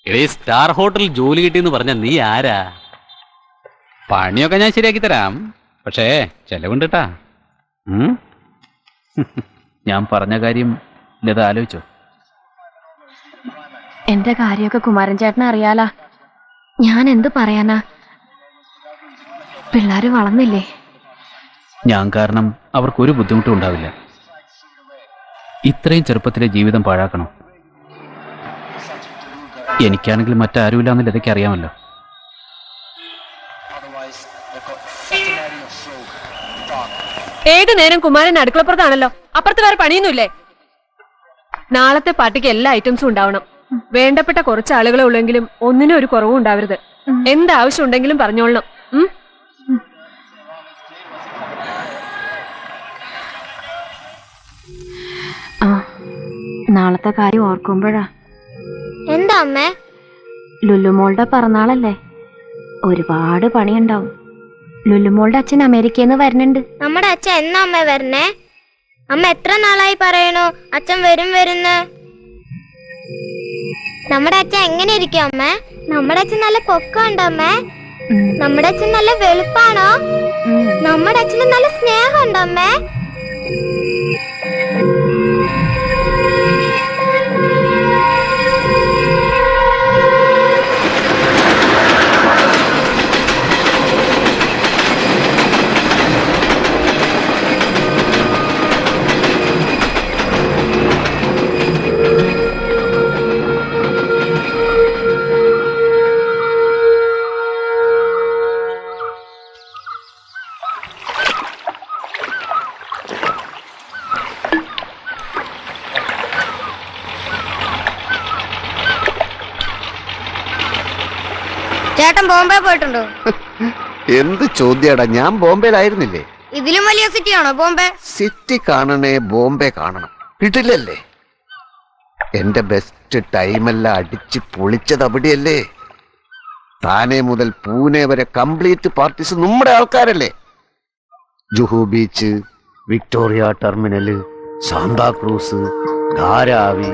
എടീ സ്റ്റാർ ഹോട്ടലിൽ ജോലി കിട്ടിയെന്ന് പറഞ്ഞ നീ ആരാ? പണിയൊക്കെ ഞാൻ ശരിയാക്കി തരാം, പക്ഷേ ചെലവുണ്ട് ട്ടാ. ഞാൻ പറഞ്ഞ കാര്യം ലത ആലോചിച്ചോ? എന്റെ കാര്യമൊക്കെ കുമാരൻ ചേട്ടനെ അറിയാലാ. ഞാൻ എന്ത് പറയാനാ? പിള്ളേര് വളർന്നില്ലേ? ഞാൻ കാരണം അവർക്കൊരു ബുദ്ധിമുട്ടും ഉണ്ടാവില്ല. ഇത്രയും ചെറുപ്പത്തിലെ ജീവിതം പാഴാക്കണം. എനിക്കാണെങ്കിൽ മറ്റാരുമില്ലാന്ന് ലതയ്ക്ക് അറിയാമല്ലോ. ഏതു നേരം കുമാരൻ അടുക്കളപ്പുറത്താണല്ലോ. അപ്പുറത്ത് വേറെ പണിയൊന്നുമില്ലേ? നാളത്തെ പാർട്ടിക്ക് എല്ലാ ഐറ്റംസും ഉണ്ടാവണം. വേണ്ടപ്പെട്ട കുറച്ച് ആളുകളെ ഉള്ളെങ്കിലും ഒന്നിനും ഒരു കുറവും ഉണ്ടാവരുത്. എന്താവശ്യം ഉണ്ടെങ്കിലും പറഞ്ഞോളണം. നാളത്തെ കാര്യം ഓർക്കുമ്പോഴാ. എന്താ അമ്മേ? ലുല്ലുമോളുടെ പിറന്നാളല്ലേ, ഒരുപാട് പണിയുണ്ടാവും. ലുല്ലുമോളുടെ അച്ഛൻ അമേരിക്കയിൽ നിന്ന് വരുന്നുണ്ട്. നമ്മുടെ അച്ഛൻ എന്നാ അമ്മ വരണേ? അമ്മ എത്ര നാളായി പറയണു അച്ഛൻ വരും വരുന്ന്. നമ്മുടെ അച്ഛൻ എങ്ങനെ ഇരിക്കും അമ്മേ? നമ്മുടെ അച്ഛൻ നല്ല പൊക്കമുണ്ടോ അമ്മേ? നമ്മുടെ അച്ഛൻ നല്ല വെളുപ്പാണോ? നമ്മുടെ അച്ഛന് നല്ല സ്നേഹമുണ്ടോ അമ്മേ? ചേട്ടൻ ബോംബെ പോയിട്ടുണ്ടോ? എന്ത് ചോദ്യാടാ, ഞാൻ ബോംബെയിലായിരുന്നില്ലേ. ഇതിലും വലിയ സിറ്റിയാണോ ബോംബെ? സിറ്റി കാണണേ ബോംബെ കാണണം, കിട്ടില്ലല്ലേ? എന്റെ ബെസ്റ്റ് ടൈമെല്ലാം അടിച്ച് പൊളിച്ചത് അവിടെയല്ലേ. താനെ മുതൽ പൂനെ വരെ കംപ്ലീറ്റ് പാർട്ടീസ് നമ്മുടെ ആൾക്കാരല്ലേ. Juhu beach, Victoria terminal, Santacruz, Dharavi,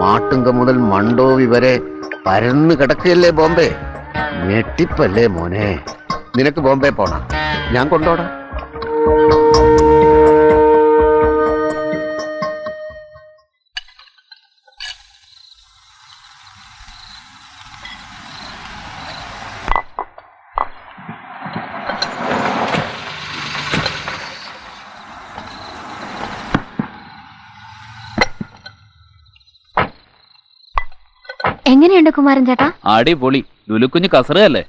Matunga മുതൽ മണ്ടോവി വരെ പരന്ന് കിടക്കുകയല്ലേ ബോംബെ. ഞെട്ടിപ്പല്ലേ മോനെ. നിനക്ക് ബോംബെ പോണ? ഞാൻ കൊണ്ടോടാ. എങ്ങനെയുണ്ട് കുമാരൻ ചേട്ടാ? അടിപൊളി. ലുലുക്കുഞ്ഞ് കസറല്ലേ?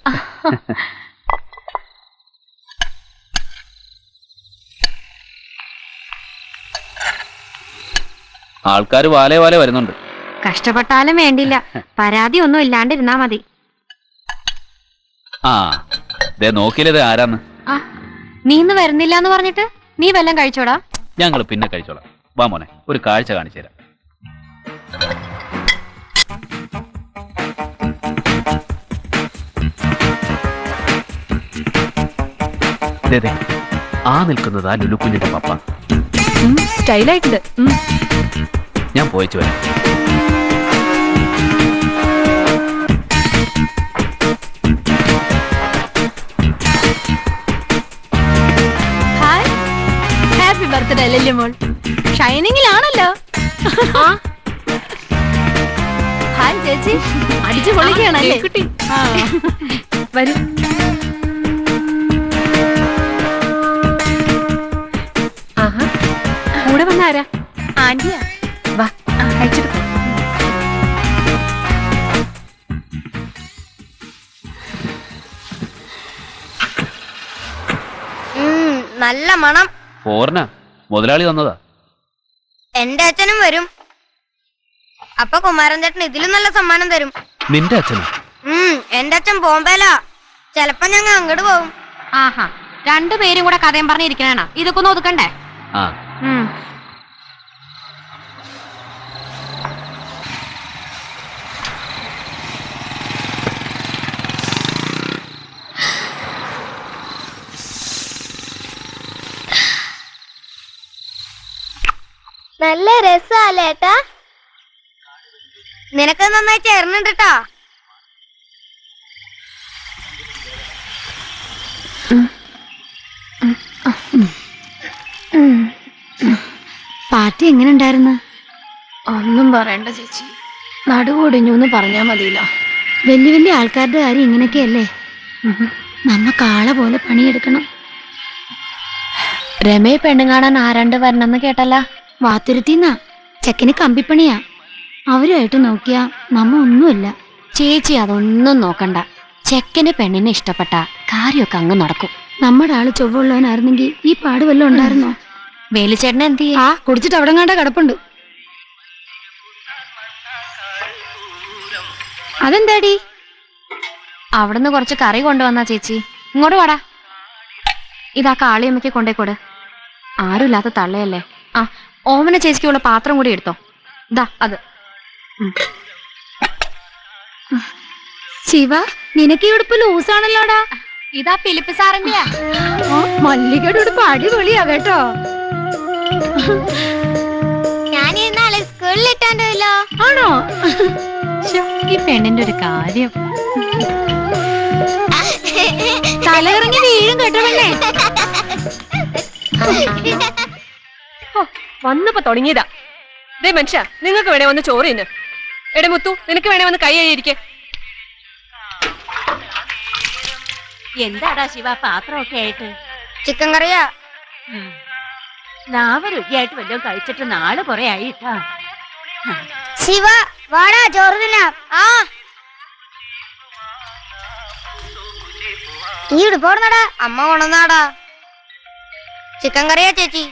ആൾക്കാര് വാലേ വാലേ വരുന്നുണ്ട്. കഷ്ടപ്പെട്ടാലും വേണ്ടില്ല, പരാതി ഒന്നും ഇല്ലാണ്ടിരുന്നാ മതി. ആ ദേ നോക്കിയില്ലേ ആരാന്ന്? ആ നീ ഇന്ന് വരുന്നില്ല എന്ന് പറഞ്ഞിട്ട് നീ വല്ലതും കഴിച്ചോടാ? ഞങ്ങൾ പിന്നെ കഴിച്ചോളാം. വാ മോനെ, ഒരു കാഴ്ച കാണിച്ചു തരാം. ആ നിൽക്കുന്നതാ ലുലുക്കുഞ്ഞിന്റെ പപ്പ. സ്റ്റൈലായിട്ടുണ്ട്. ഞാൻ പോയിച്ചു വരാം. ഹായ്, ഹാപ്പി ബർത്ത്ഡേ അല്ലല്ലേ മോൾ? ഷൈനിങ്ങിലാണല്ലോ. ഹായ് ചേച്ചി, അടിച്ചു പൊളിക്കുകയാണല്ലേ കുട്ടി? വരൂ. ആഹാ, കൂടെ വന്നാരാ? ആന്റിയാ. വാ, കഴിച്ചെടുത്തു. നല്ല മണം. ഫോറിനാ, മുതലാളി തന്നതാ. എന്റെ അച്ഛനും വരും. അപ്പൊ കുമാരൻ ചേട്ടൻ ഇതിലും നല്ല സമ്മാനം തരും. നിന്റെ അച്ഛനോ? എന്റെ അച്ഛൻ ബോംബെയിലാ. ചെലപ്പോ ഞങ്ങൾ അങ്ങോട്ട് പോകും. ആഹാ, രണ്ടുപേരും കൂടെ കഥയും പറഞ്ഞിരിക്കണേണ. ഇതൊക്കെ ഒന്ന് ഒതുക്കണ്ടേ? ആ നല്ല രസല്ലേ ഏട്ടാ? നിനക്ക് നന്നായി ചേർന്നുണ്ട് ട്ടാ. പാർട്ടി എങ്ങനെ ഉണ്ടായിരുന്നു? ഒന്നും പറയണ്ട ചേച്ചി, നടുവൊടിഞ്ഞു എന്ന് പറഞ്ഞാ മതിയല്ലോ. വലിയ വലിയ ആൾക്കാരുടെ കാര്യം ഇങ്ങനെയൊക്കെയല്ലേ. നമ്മ കാള പോലെ പണിയെടുക്കണം. രമയെ പെണ്ണും കാണാൻ ആരാണ്ട് വരണമെന്ന് കേട്ടല്ല. വാത്തുരുത്തിന്നാ. ചെക്കന് കമ്പിപ്പണിയാ. അവരുമായിട്ട് നോക്കിയാ നമ്മ ഒന്നുമില്ല. ചേച്ചി അതൊന്നും നോക്കണ്ട. ചെക്കന് പെണ്ണിനെ ഇഷ്ടപ്പെട്ട കാര്യമൊക്കെ അങ്ങ് നടക്കും. നമ്മുടെ ആള് ചൊവ്വുള്ളവനായിരുന്നെങ്കിൽ ഈ പാട് വല്ലതും ഉണ്ടായിരുന്നോ? വേലിച്ചേട്ടനെ എന്ത് ചെയ്യാ? കുടിച്ചിട്ട് അവിടെ കണ്ട കിടപ്പുണ്ട്. അതെന്താടി? അവിടുന്ന് കുറച്ച് കറി കൊണ്ടുവന്നാ ചേച്ചി. ഇങ്ങോട്ട് വാടാ. ഇതാ കാളിയമ്മയ്ക്ക് കൊണ്ടേക്കോട്. ആരുമില്ലാത്ത തള്ളയല്ലേ. ആ ഓമന ചേച്ചിക്കുള്ള പാത്രം കൂടി എടുത്തോ. ഇതാ അത്. ശിവ, നിനക്ക് ഈ ഉടുപ്പ് ലൂസാണല്ലോടാ. ഇതാ ഫിലിപ്പ് സാറിന്റെയാ. മല്ലികയുടെ ഉടുപ്പ് അടിപൊളിയാ കേട്ടോ. ഞാൻ ഇന്നാളെ സ്കൂളിൽ ഇട്ടാണ്ടല്ലോ. ആണോ? ഈ പെണ്ണിന്റെ ഒരു കാര്യം. തലകറങ്ങി വീഴും കേട്ടോ പെണ്ണേ. വന്നപ്പോ തുടങ്ങിയതാ. ദേ മനുഷ്യ, നിങ്ങൾക്ക് വേണേ വന്ന് ചോറ് തിന്ന്. എടെ മുത്തു, നിനക്ക് വേണേ വന്ന് കൈ കഴിയിരിക്കെ. എന്താടാ ശിവ പാത്രമൊക്കെ ആയിട്ട്? ചിക്കൻ കറിയാ. നാവരുചിയായിട്ട് വല്ലതും കഴിച്ചിട്ട് നാളെ കൊറേ ആയിട്ടാ. ശിവ വാടാ ചോറ് തിന്നാം. ആ ഈ ഉടുപ്പോടുന്നാടാ അമ്മ കൊണ്ടുവന്നാടാ. ചിക്കൻ കറിയാ ചേച്ചി.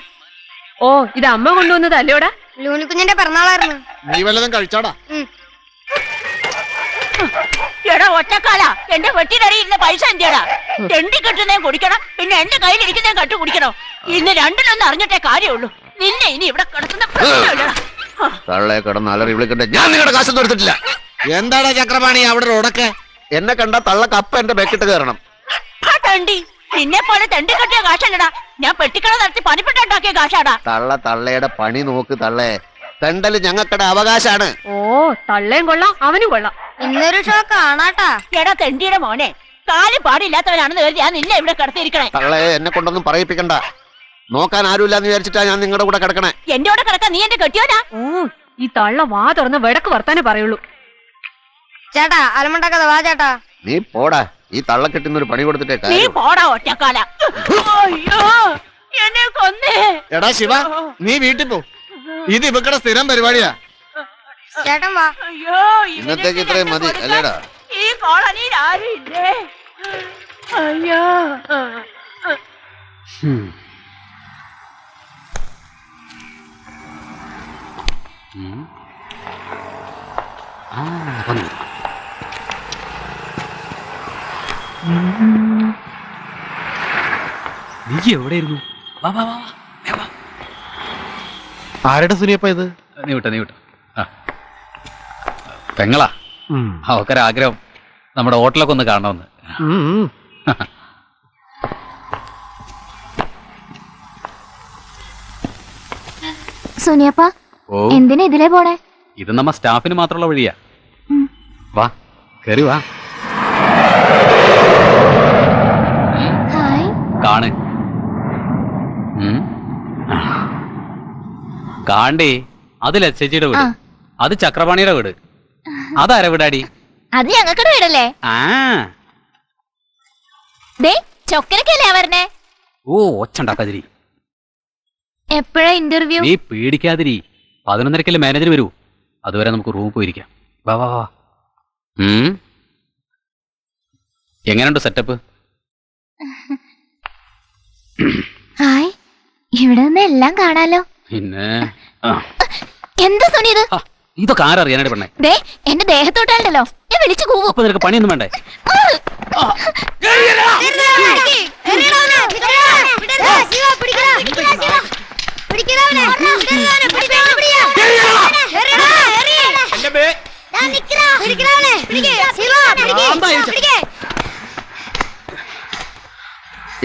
ഓ, ഇത് അമ്മ കൊണ്ടുവന്നത് അല്ലോടാ? ലൂനിക്കുഞ്ഞിന്റെ പിറന്നാളായിരുന്നു. നീ വല്ലതും കഴിച്ചാടാ? എടാ ഒറ്റക്കാല, എന്റെ വെട്ടിനറിയിരുന്ന പൈസ എന്തിയടാ? തെണ്ടി കെട്ടുന്നേ കുടിക്കണം, പിന്നെ എന്റെ കയ്യിലിരിക്കുന്നേ കട്ടു കുടിക്കണോ? ഇന്ന് രണ്ടിലൊന്നും അറിഞ്ഞിട്ടേ കാര്യമുള്ളൂ. നിന്നെ ഇനി ഇവിടെ കിടക്കുന്ന പ്രശ്നമില്ലടാ. തള്ളെ കിടന്ന് അലറി വിളിക്കട്ടെ. ഞാൻ നിങ്ങളുടെ കാശൊന്നും എടുത്തിട്ടില്ല. എന്താടാ ചക്രപാണി അവിടെ ഉടക്കെ? എന്നെ കണ്ട തള്ള കപ്പ എന്റെ ബെക്കിട്ട് കയറണം. തണ്ടി നിന്നെ പോലെ തെണ്ടി കെട്ടിയ കാശല്ലടാ. ഞാൻ പെട്ടിക്കട നടത്തി പണിപ്പെട്ടുണ്ടാക്കിയ കാശാടാ. തള്ളയുടെ പണി നോക്ക് തള്ളേ. തെണ്ടല് ഞങ്ങൾക്കടെ അവകാശാണ്. ഓ, തള്ളയും കൊള്ളാം അവനും കൊള്ളാം. ഇന്നൊരു ഷോ കാണാട്ടാ. എടാ തെണ്ടിയുടെ മോനെ, കാല് പാടില്ലാത്തവനാണെന്ന് കരുതി ഞാൻ നിന്നെ ഇവിടെ കിടത്തിയിരിക്കണേ. തള്ളേ, എന്നെ കൊണ്ടൊന്നും പറയിപ്പിക്കണ്ട. നോക്കാൻ ആരുമില്ലാന്ന് വിചാരിച്ചിട്ടാ ഞാൻ നിങ്ങളുടെ കൂടെ കിടക്കണേ. എന്റെ കൂടെ കിടക്കാൻ നീ എന്റെ കെട്ടിയോനാ? ഈ തള്ള വാ തുറന്ന് വിടക്ക് വർത്താനേ പറയുള്ളൂ. ചേട്ടാ അലമുണ്ടാക്കാതെ വാ ചേട്ടാ. നീ പോടാ, ഈ തള്ളക്കെട്ടുന്നൊരു പണി കൊടുത്തിട്ടേ നീ കാര്യം. പോടാ ഒറ്റക്കാല. അയ്യോ എന്നെ കൊന്നേ. എടാ ശിവ, നീ വീട്ടിൽ പോ. ഇത് ഇവക്കടെ സ്ഥിരം പരിപാടിയാ. ചേട്ടൻ വാ. അയ്യോ ഇന്നത്തേക്ക് ഇത്രയും മതി അല്ലേടാ? ഈ കോളനിയിൽ ആരും ഇല്ലേ? അയ്യോ നീ എവിടെയായിരുന്നു? വാ വാ വാ വാ. ആരുടെ സുനിയപ്പ ഇത്? നീ വിട്ട ആ പെങ്ങളാ. അവക്കൊരാഗ്രഹം നമ്മുടെ ഹോട്ടലൊക്കെ ഒന്ന് കാണണമെന്ന്. സുനിയപ്പ ഓ, എന്തിനാ ഇതിലേ പോണേ? ഇത് നമ്മ സ്റ്റാഫിന് മാത്രമുള്ള വഴിയാ. വാ കേറി വാ. ഹായ്. കാണ്. കാണ്ടേ, അത് ലച്ചേച്ചിയുടെ വീട്, അത് ചക്രപാണിയുടെ വീട്, അതാര വീടാടി? അത് ഞങ്ങൾക്കിടെ വീടല്ലേ? ആ ദേ ചൊക്കരക്കല്ലേ വരണേ? ഓ, ഒച്ചുണ്ടാക്കാതിരി. എപ്പോഴാ ഇന്റർവ്യൂ? നീ പേടിക്കാതിരി. 11:30 മാനേജർ വരൂ. അതുവരെ നമുക്ക് റൂമിൽ പോയിരിക്കാം. വാ വാ വാ. എങ്ങനെയുണ്ട് സെറ്റപ്പ്? ഹായ്, ഇവിടെ നിന്ന് എല്ലാം കാണാലോ. പിന്നെ എന്താ സുനി ഇത്? ഇതൊക്കെ ആരറിയാനായിട്ട് പെണ്ണേ? ദേ എന്റെ ദേഹത്തോട്ടാണല്ലോ, ഞാൻ വിളിച്ചു കൂവും. അപ്പൊ നിനക്ക് പണിയൊന്നും വേണ്ടേ?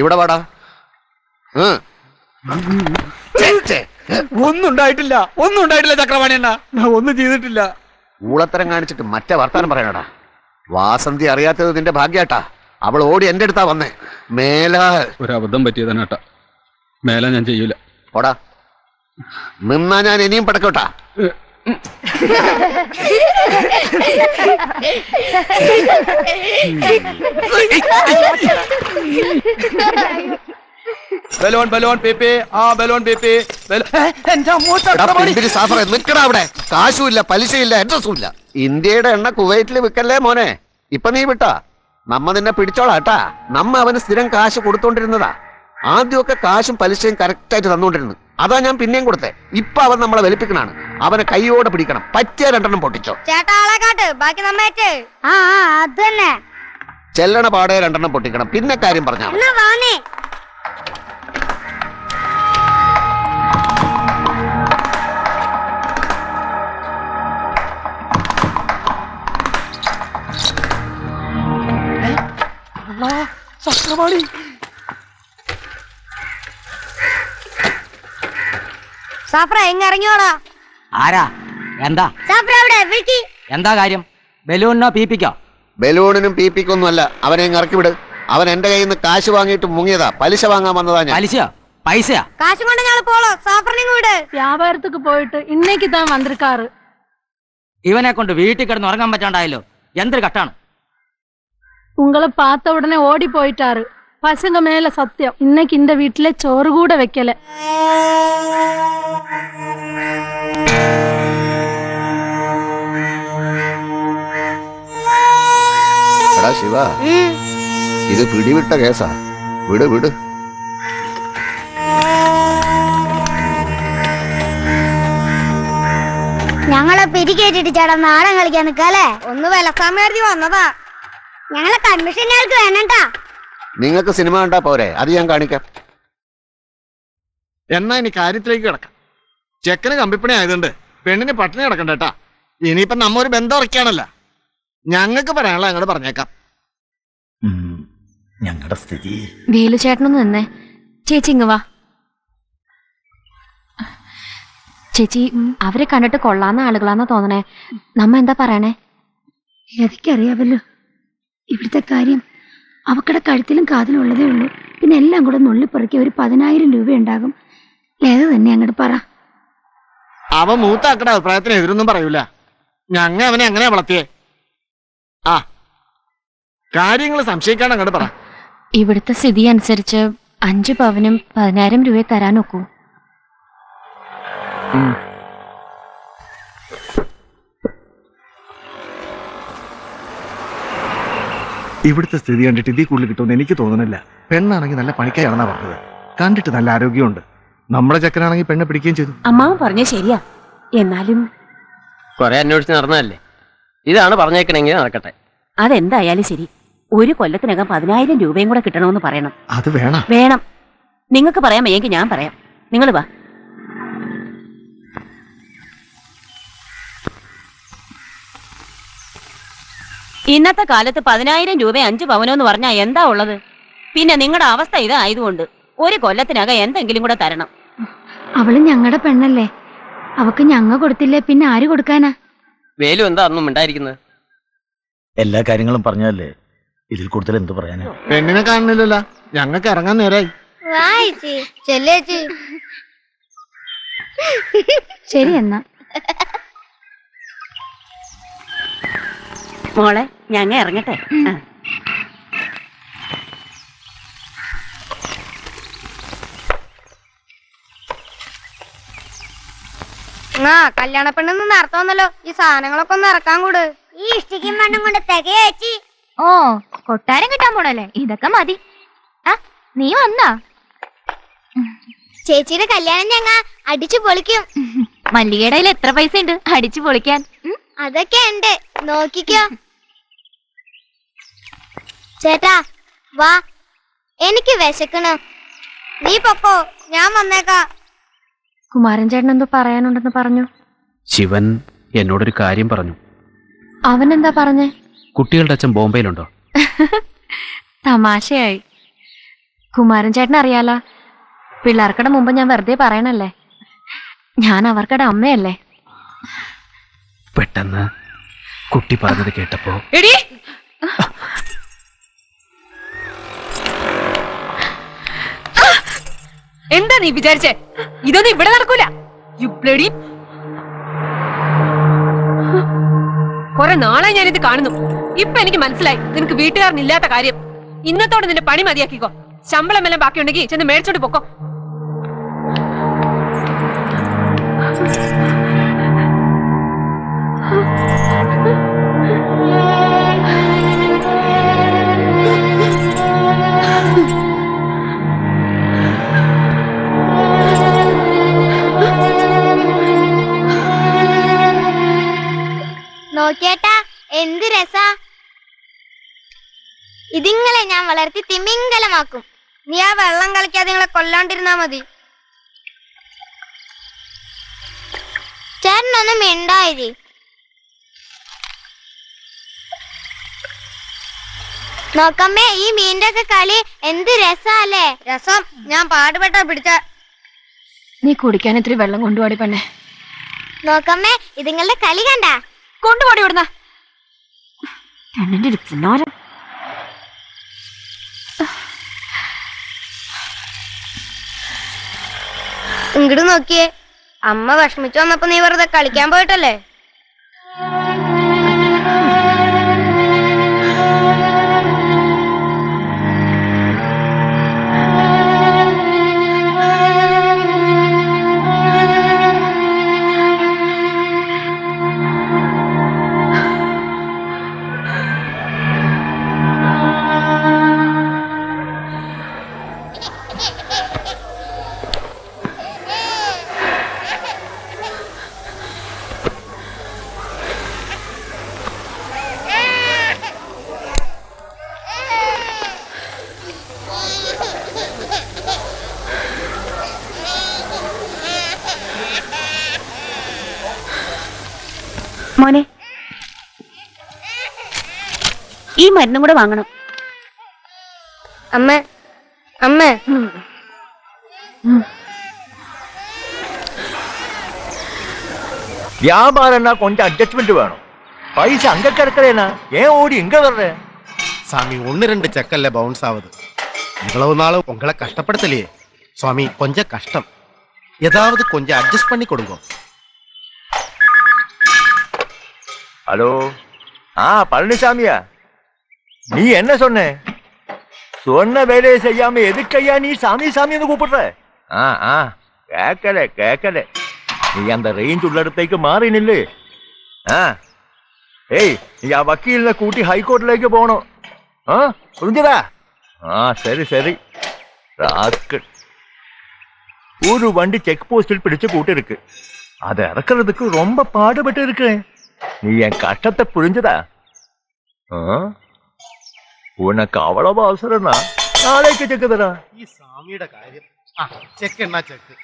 ഇവിടെ വാടാ. ഒന്നും ഉണ്ടായിട്ടില്ല ചക്രപാണി അണ്ണ, ഞാൻ ഒന്നും ചെയ്തിട്ടില്ല. ഊളത്തരം കാണിച്ചിട്ട് മറ്റേ വർത്താനം പറയണടാ. വാസന്തി അറിയാത്തത് നിന്റെ ഭാഗ്യാട്ടാ. അവൾ ഓടി എന്റെ അടുത്താ വന്നേ. മേലാ ഒരബദ്ധം പറ്റിയതാണേട്ടാ, മേലെ ഞാൻ ചെയ്യൂല. ഓടാ, നിന്നാ ഞാൻ ഇനിയും പടക്കോട്ടാ. ബലൂൺ ബലൂൺ പീപ്പി, ആ ബലൂൺ പീപ്പി. നിക്കടാ അവിടെ. കാശുമില്ല, പലിശയില്ല, അഡ്രസ്സും ഇല്ല. ഇന്ത്യയുടെ എണ്ണ കുവൈറ്റിൽ വിൽക്കല്ലേ മോനെ. ഇപ്പൊ നീ വിട്ടാ നമ്മ നിന്നെ പിടിച്ചോളാട്ടാ. നമ്മ അവന് സ്ഥിരം കാശ് കൊടുത്തോണ്ടിരുന്നതാ. ആദ്യമൊക്കെ കാശും പലിശയും കറക്റ്റായിട്ട് തന്നോണ്ടിരുന്നു. അതാ ഞാൻ പിന്നെയും കൊടുത്തേ. ഇപ്പൊ അവൻ നമ്മളെ വലിപ്പിക്കണാണ്. അവനെ കൈയോടെ പിടിക്കണം. പറ്റിയ 2 പൊട്ടിച്ചോ. ചേട്ടാ ആളെ കാട്ട്, ബാക്കി നമ്മേറ്റ്. ആ അത് തന്നെ. ചെല്ലണ പാടെ 2 പൊട്ടിക്കണം. പിന്നെ കാര്യം പറഞ്ഞാ മതി. വാനേ ചക്രപാണി. സാഫ്ര എങ്ങ ഇറങ്ങിയോടാ? ആരാ? എന്താ സാഫ്ര അവിടെ വിളിക്ക്. എന്താ കാര്യം? ബലൂണിനോ പീപ്പിക്കോ? ബലൂണിനും പീപ്പിക്കൊന്നും അല്ല. അവനെ ഇറക്കി വിട്. അവൻ എന്റെ കയ്യിൽ നിന്ന് കാശ് വാങ്ങിയിട്ട് മുങ്ങിയതാ. പലിശ വാങ്ങാൻ വന്നതാ ഞാൻ. പലിശയോ പൈസയാ? കാശും കൊണ്ട് ഞങ്ങൾ പോളോ. സാഫറിനെ വിട്. വ്യാപാരத்துக்கு പോയിട്ട് ഇന്നേക്ക് താൻ വന്നിരിക്കാറ്. ഇവനെ കൊണ്ട് വീട്ടിൽ കിടന്ന് ഉറങ്ങാൻ പറ്റാണ്ടായല്ലോ. എന്തൊരു കട്ടാണ്. உங்களை பார்த்த உடனே ஓடி போயிட்டாரு. பசங்க மேல சத்தியம், இன்னைக்கு இந்த வீட்டுல சோறு கூட வைக்கல. എടാ ശിവ, ഇത് പിടിവിട്ട കേസാ. വിട് വിട്. ഞങ്ങളെ പിരിക്കേറ്റിട്ട് ചേട്ടാ നാടൻ കളിക്കാൻ നിക്കാല്ലേ? ഒന്ന് വിലസാമേർത്തി വന്നതാ. ഞങ്ങളെ കൺമിഷൻ ഞങ്ങൾക്ക് വേണട്ടാ. നിങ്ങൾക്ക് സിനിമ കണ്ടാ പോരെ? അത് ഞാൻ കാണിക്കാം. എന്നാ ഇനി കാര്യത്തിലേക്ക് കിടക്കാം. ചെക്കന് കമ്പിപ്പണി ആയതുകൊണ്ട് പെണ്ണിന് പട്ടിണി കിടക്കണ്ടേട്ടാ. ഇനിയിപ്പൊ നമ്മ ഒരു ബന്ധം ഉറക്കാണല്ല. ഞങ്ങൾക്ക് പറയാനുള്ള അങ്ങോട്ട് പറഞ്ഞേക്കാം. ഞങ്ങളുടെ സ്ഥിതി. വേലു ചേട്ടനൊന്ന് നിന്നേ. ചേച്ചി ഇങ്ങ് വാ. ചേച്ചി, അവരെ കണ്ടിട്ട് കൊള്ളാന്ന ആളുകളാന്നാ തോന്നണേ. നമ്മ എന്താ പറയണേ? എനിക്കറിയാമല്ലോ ഇവിടുത്തെ കാര്യം. അവക്കടെ കഴുത്തിലും കാതിലും ഉള്ളതേ ഉള്ളൂ. പിന്നെ എല്ലാം കൂടെ നുള്ളിപ്പറക്കി ഒരു 10,000 രൂപ ഉണ്ടാകും. ഏത് തന്നെ അങ്ങോട്ട് പറ. അവൻ മൂത്താക്കടെ അഭിപ്രായത്തിന് എതിരൊന്നും പറയൂല. ഞങ്ങ അവനെ എങ്ങനെയാ വളർത്തിയേ? ആ കാര്യങ്ങൾ സംശയിക്കാണ്ട് അങ്ങോട്ട് പറ. ഇവിടുത്തെ സ്ഥിതി അനുസരിച്ച് 5 പവനും 10,000 രൂപ തരാൻ ഒക്കൂ. ഇവിടുത്തെ സ്ഥിതി കണ്ടിട്ട് ഇതിൽ കൂടുതൽ കിട്ടുമെന്ന് എനിക്ക് തോന്നുന്നില്ല. പെണ്ണാണെങ്കിൽ നല്ല പണിക്കായാണെന്നാ പറഞ്ഞത്. കണ്ടിട്ട് നല്ല ആരോഗ്യമുണ്ട്. നമ്മുടെ ചക്കനാണെങ്കിൽ പെണ്ണെ പിടിക്കുകയും ചെയ്തു. അമ്മാവൻ പറഞ്ഞ ശരിയാ. എന്നാലും കൊറേ അന്വേഷിച്ച് നടന്നതല്ലേ. ഇതാണ് പറഞ്ഞേക്കണെങ്കിൽ നടക്കട്ടെ. അതെന്തായാലും ശരി, 1 കൊല്ലത്തിനകം 10,000 രൂപയും കൂടെ കിട്ടണമെന്ന് പറയണം. അത് വേണം. വേണം. നിങ്ങൾക്ക് പറയാൻ വയ്യെങ്കിൽ ഞാൻ പറയാം. നിങ്ങൾ വാ. ഇന്നത്തെ കാലത്ത് 10,000 രൂപ 5 പവനോന്ന് പറഞ്ഞാ എന്താ ഉള്ളത്? പിന്നെ നിങ്ങളുടെ അവസ്ഥ ഇതായതുകൊണ്ട് 1 കൊല്ലത്തിനകം എന്തെങ്കിലും കൂടെ തരണം. അവള് ഞങ്ങളുടെ പെണ്ണല്ലേ, അവക്ക് ഞങ്ങ കൊടുത്തില്ലേ പിന്നെ ആര് കൊടുക്കാനാ? വേലു എന്താ ഒന്നും ഉണ്ടായിരിക്കുന്നത്? എല്ലാ കാര്യങ്ങളും പറഞ്ഞല്ലേ, ഇതിൽ കൂടുതൽ എന്ത് പറയാനാ? പെണ്ണിനെ കാണുന്നില്ലല്ലോ, ഞങ്ങൾക്ക് ഇറങ്ങാൻ നേരായി. ശരി എന്നാ. മോളെ ഞങ്ങ ഇറങ്ങട്ടെ. കല്യാണ പെണ്ണെന്ന് നേരത്തെ വന്നല്ലോ. ഈ സാധനങ്ങളൊക്കെ ഒന്ന് ഇറക്കാൻ കൂട്. ഈ ഇഷ്ടിക്കും മണ്ണും കൊണ്ട് തികയേച്ചി. ഓ, കൊട്ടാരം കിട്ടാൻ പോണല്ലേ, ഇതൊക്കെ മതി. ആ, നീ വന്നാ? ചേച്ചിയുടെ കല്യാണം ഞങ്ങ അടിച്ചു പൊളിക്കും. മല്ലികയുടെ കയ്യിൽ എത്ര പൈസ ഉണ്ട് അടിച്ചു പൊളിക്കാൻ? അതൊക്കെ ഉണ്ട്, നോക്കിക്കോ. ചേട്ടാ വാ, എനിക്ക് വിശക്കണു. നീ പൊക്കോ, ഞാൻ വന്നേക്കാ. കുമാരൻ ചേട്ടൻ എന്തോ പറയാനുണ്ടെന്ന് പറഞ്ഞു. ശിവൻ എന്നോടൊരു കാര്യം പറഞ്ഞു. അവൻ എന്താ പറഞ്ഞേ? കുട്ടികളുടെ അച്ഛൻ ബോംബെയിലുണ്ടോ? തമാശയായി. കുമാരൻ ചേട്ടൻ അറിയാലോ, പിള്ളേർക്കടെ മുമ്പ് ഞാൻ വെറുതെ പറയണല്ലേ, ഞാൻ അവർക്കടെ അമ്മയല്ലേ. പെട്ടെന്ന് കുട്ടി പറഞ്ഞത് കേട്ടപ്പോ എന്താ നീ വിചാരിച്ചേ? ഇതൊന്നും ഇവിടെ നടക്കൂല. കുറെ നാളായി ഞാനിത് കാണുന്നു. ഇപ്പൊ എനിക്ക് മനസ്സിലായി നിനക്ക് വീട്ടുകാരനില്ലാത്ത കാര്യം. ഇന്നത്തോടെ നിന്റെ പണി മതിയാക്കിക്കോ. ശമ്പളം എല്ലാം ബാക്കിയുണ്ടെങ്കിൽ ചെന്ന് മേടിച്ചോണ്ട് പൊക്കോ. നോക്കിയേട്ടാ, എന്ത് രസാ. ഇതിങ്ങളെ ഞാൻ വളർത്തി തിമിംഗലമാക്കും. നീ ആ വെള്ളം കളിക്കാതെ നിങ്ങളെ കൊല്ലാണ്ടിരുന്നാ മതി. ചേട്ടനൊന്നും മിണ്ടായിരി. നോക്കമ്മേ, ഈ മീനിന്റെ ഒക്കെ കളി എന്ത് രസാല്ലേ. രസം ഞാൻ പാടുപെട്ടാ പിടിച്ച. നീ കുടിക്കാൻ ഇത്തിരി വെള്ളം കൊണ്ടുപോടി പെണ്ണെ. നോക്കമ്മേ, ഇതിങ്ങളുടെ കളി കണ്ട. കൊണ്ടുപോടി ഇവിടുന്ന. പെണ്ണിന്റെ ഒരു പുന്നാരം. ഇങ്ങോട്ട് നോക്കിയേ, അമ്മ വിഷമിച്ചു വന്നപ്പോ നീ വെറുതെ കളിക്കാൻ പോയിട്ടല്ലേ. മോനെ, ഈ മരുന്നും കൂടെ വാങ്ങണം. അമ്മ അമ്മ வியாபாரம்னா கொஞ்சம் அட்ஜஸ்ட்மெண்ட் வேணும். பைசா அங்க கிடக்கிறேனா ஏன் ஓடி இங்க வர்ற? சாமி 1-2 செக்கல்ல பவுன்ஸ் ஆகுது. இவ்வளவு நாளும் உங்களை கஷ்டப்படுத்தலையே சுவாமி, கொஞ்சம் கஷ்டம். ஏதாவது கொஞ்சம் அட்ஜஸ்ட் பண்ணி கொடுங்க. ஹலோ, பழனிசாமியா, நீ என்ன சொன்ன? சொன்ன வேலையை செய்யாம எதுக்கையா நீ சாமி சாமின்னு கூப்பிடுற? கேட்கல. நீ அந்த ரேஞ்ச் உள்ள இடത്തേക്ക് മാറി നില്ല്. ഏയ്, നീ ആ വക്കീലിനെ കൂട്ടി ഹൈക്കോർട്ടിലേക്ക് പോകണം. புரிஞ்சதா? சரி. ஒரு வண்டி செக் போஸ்டில் பிடிச்சு கூட்டிருக்கு. அதை இறக்குறதுக்கு ரொம்ப பாடுபட்டு இருக்கேன். நீ என் கஷ்டத்தை புரிஞ்சதா? உனக்கு அவ்வளவு அவசரம்னா நாளைக்கு செக்கு தரா. ഈ സ്വാമിയുടെ കാര്യം ചെക്ക് എന്നാ ചെക്ക്.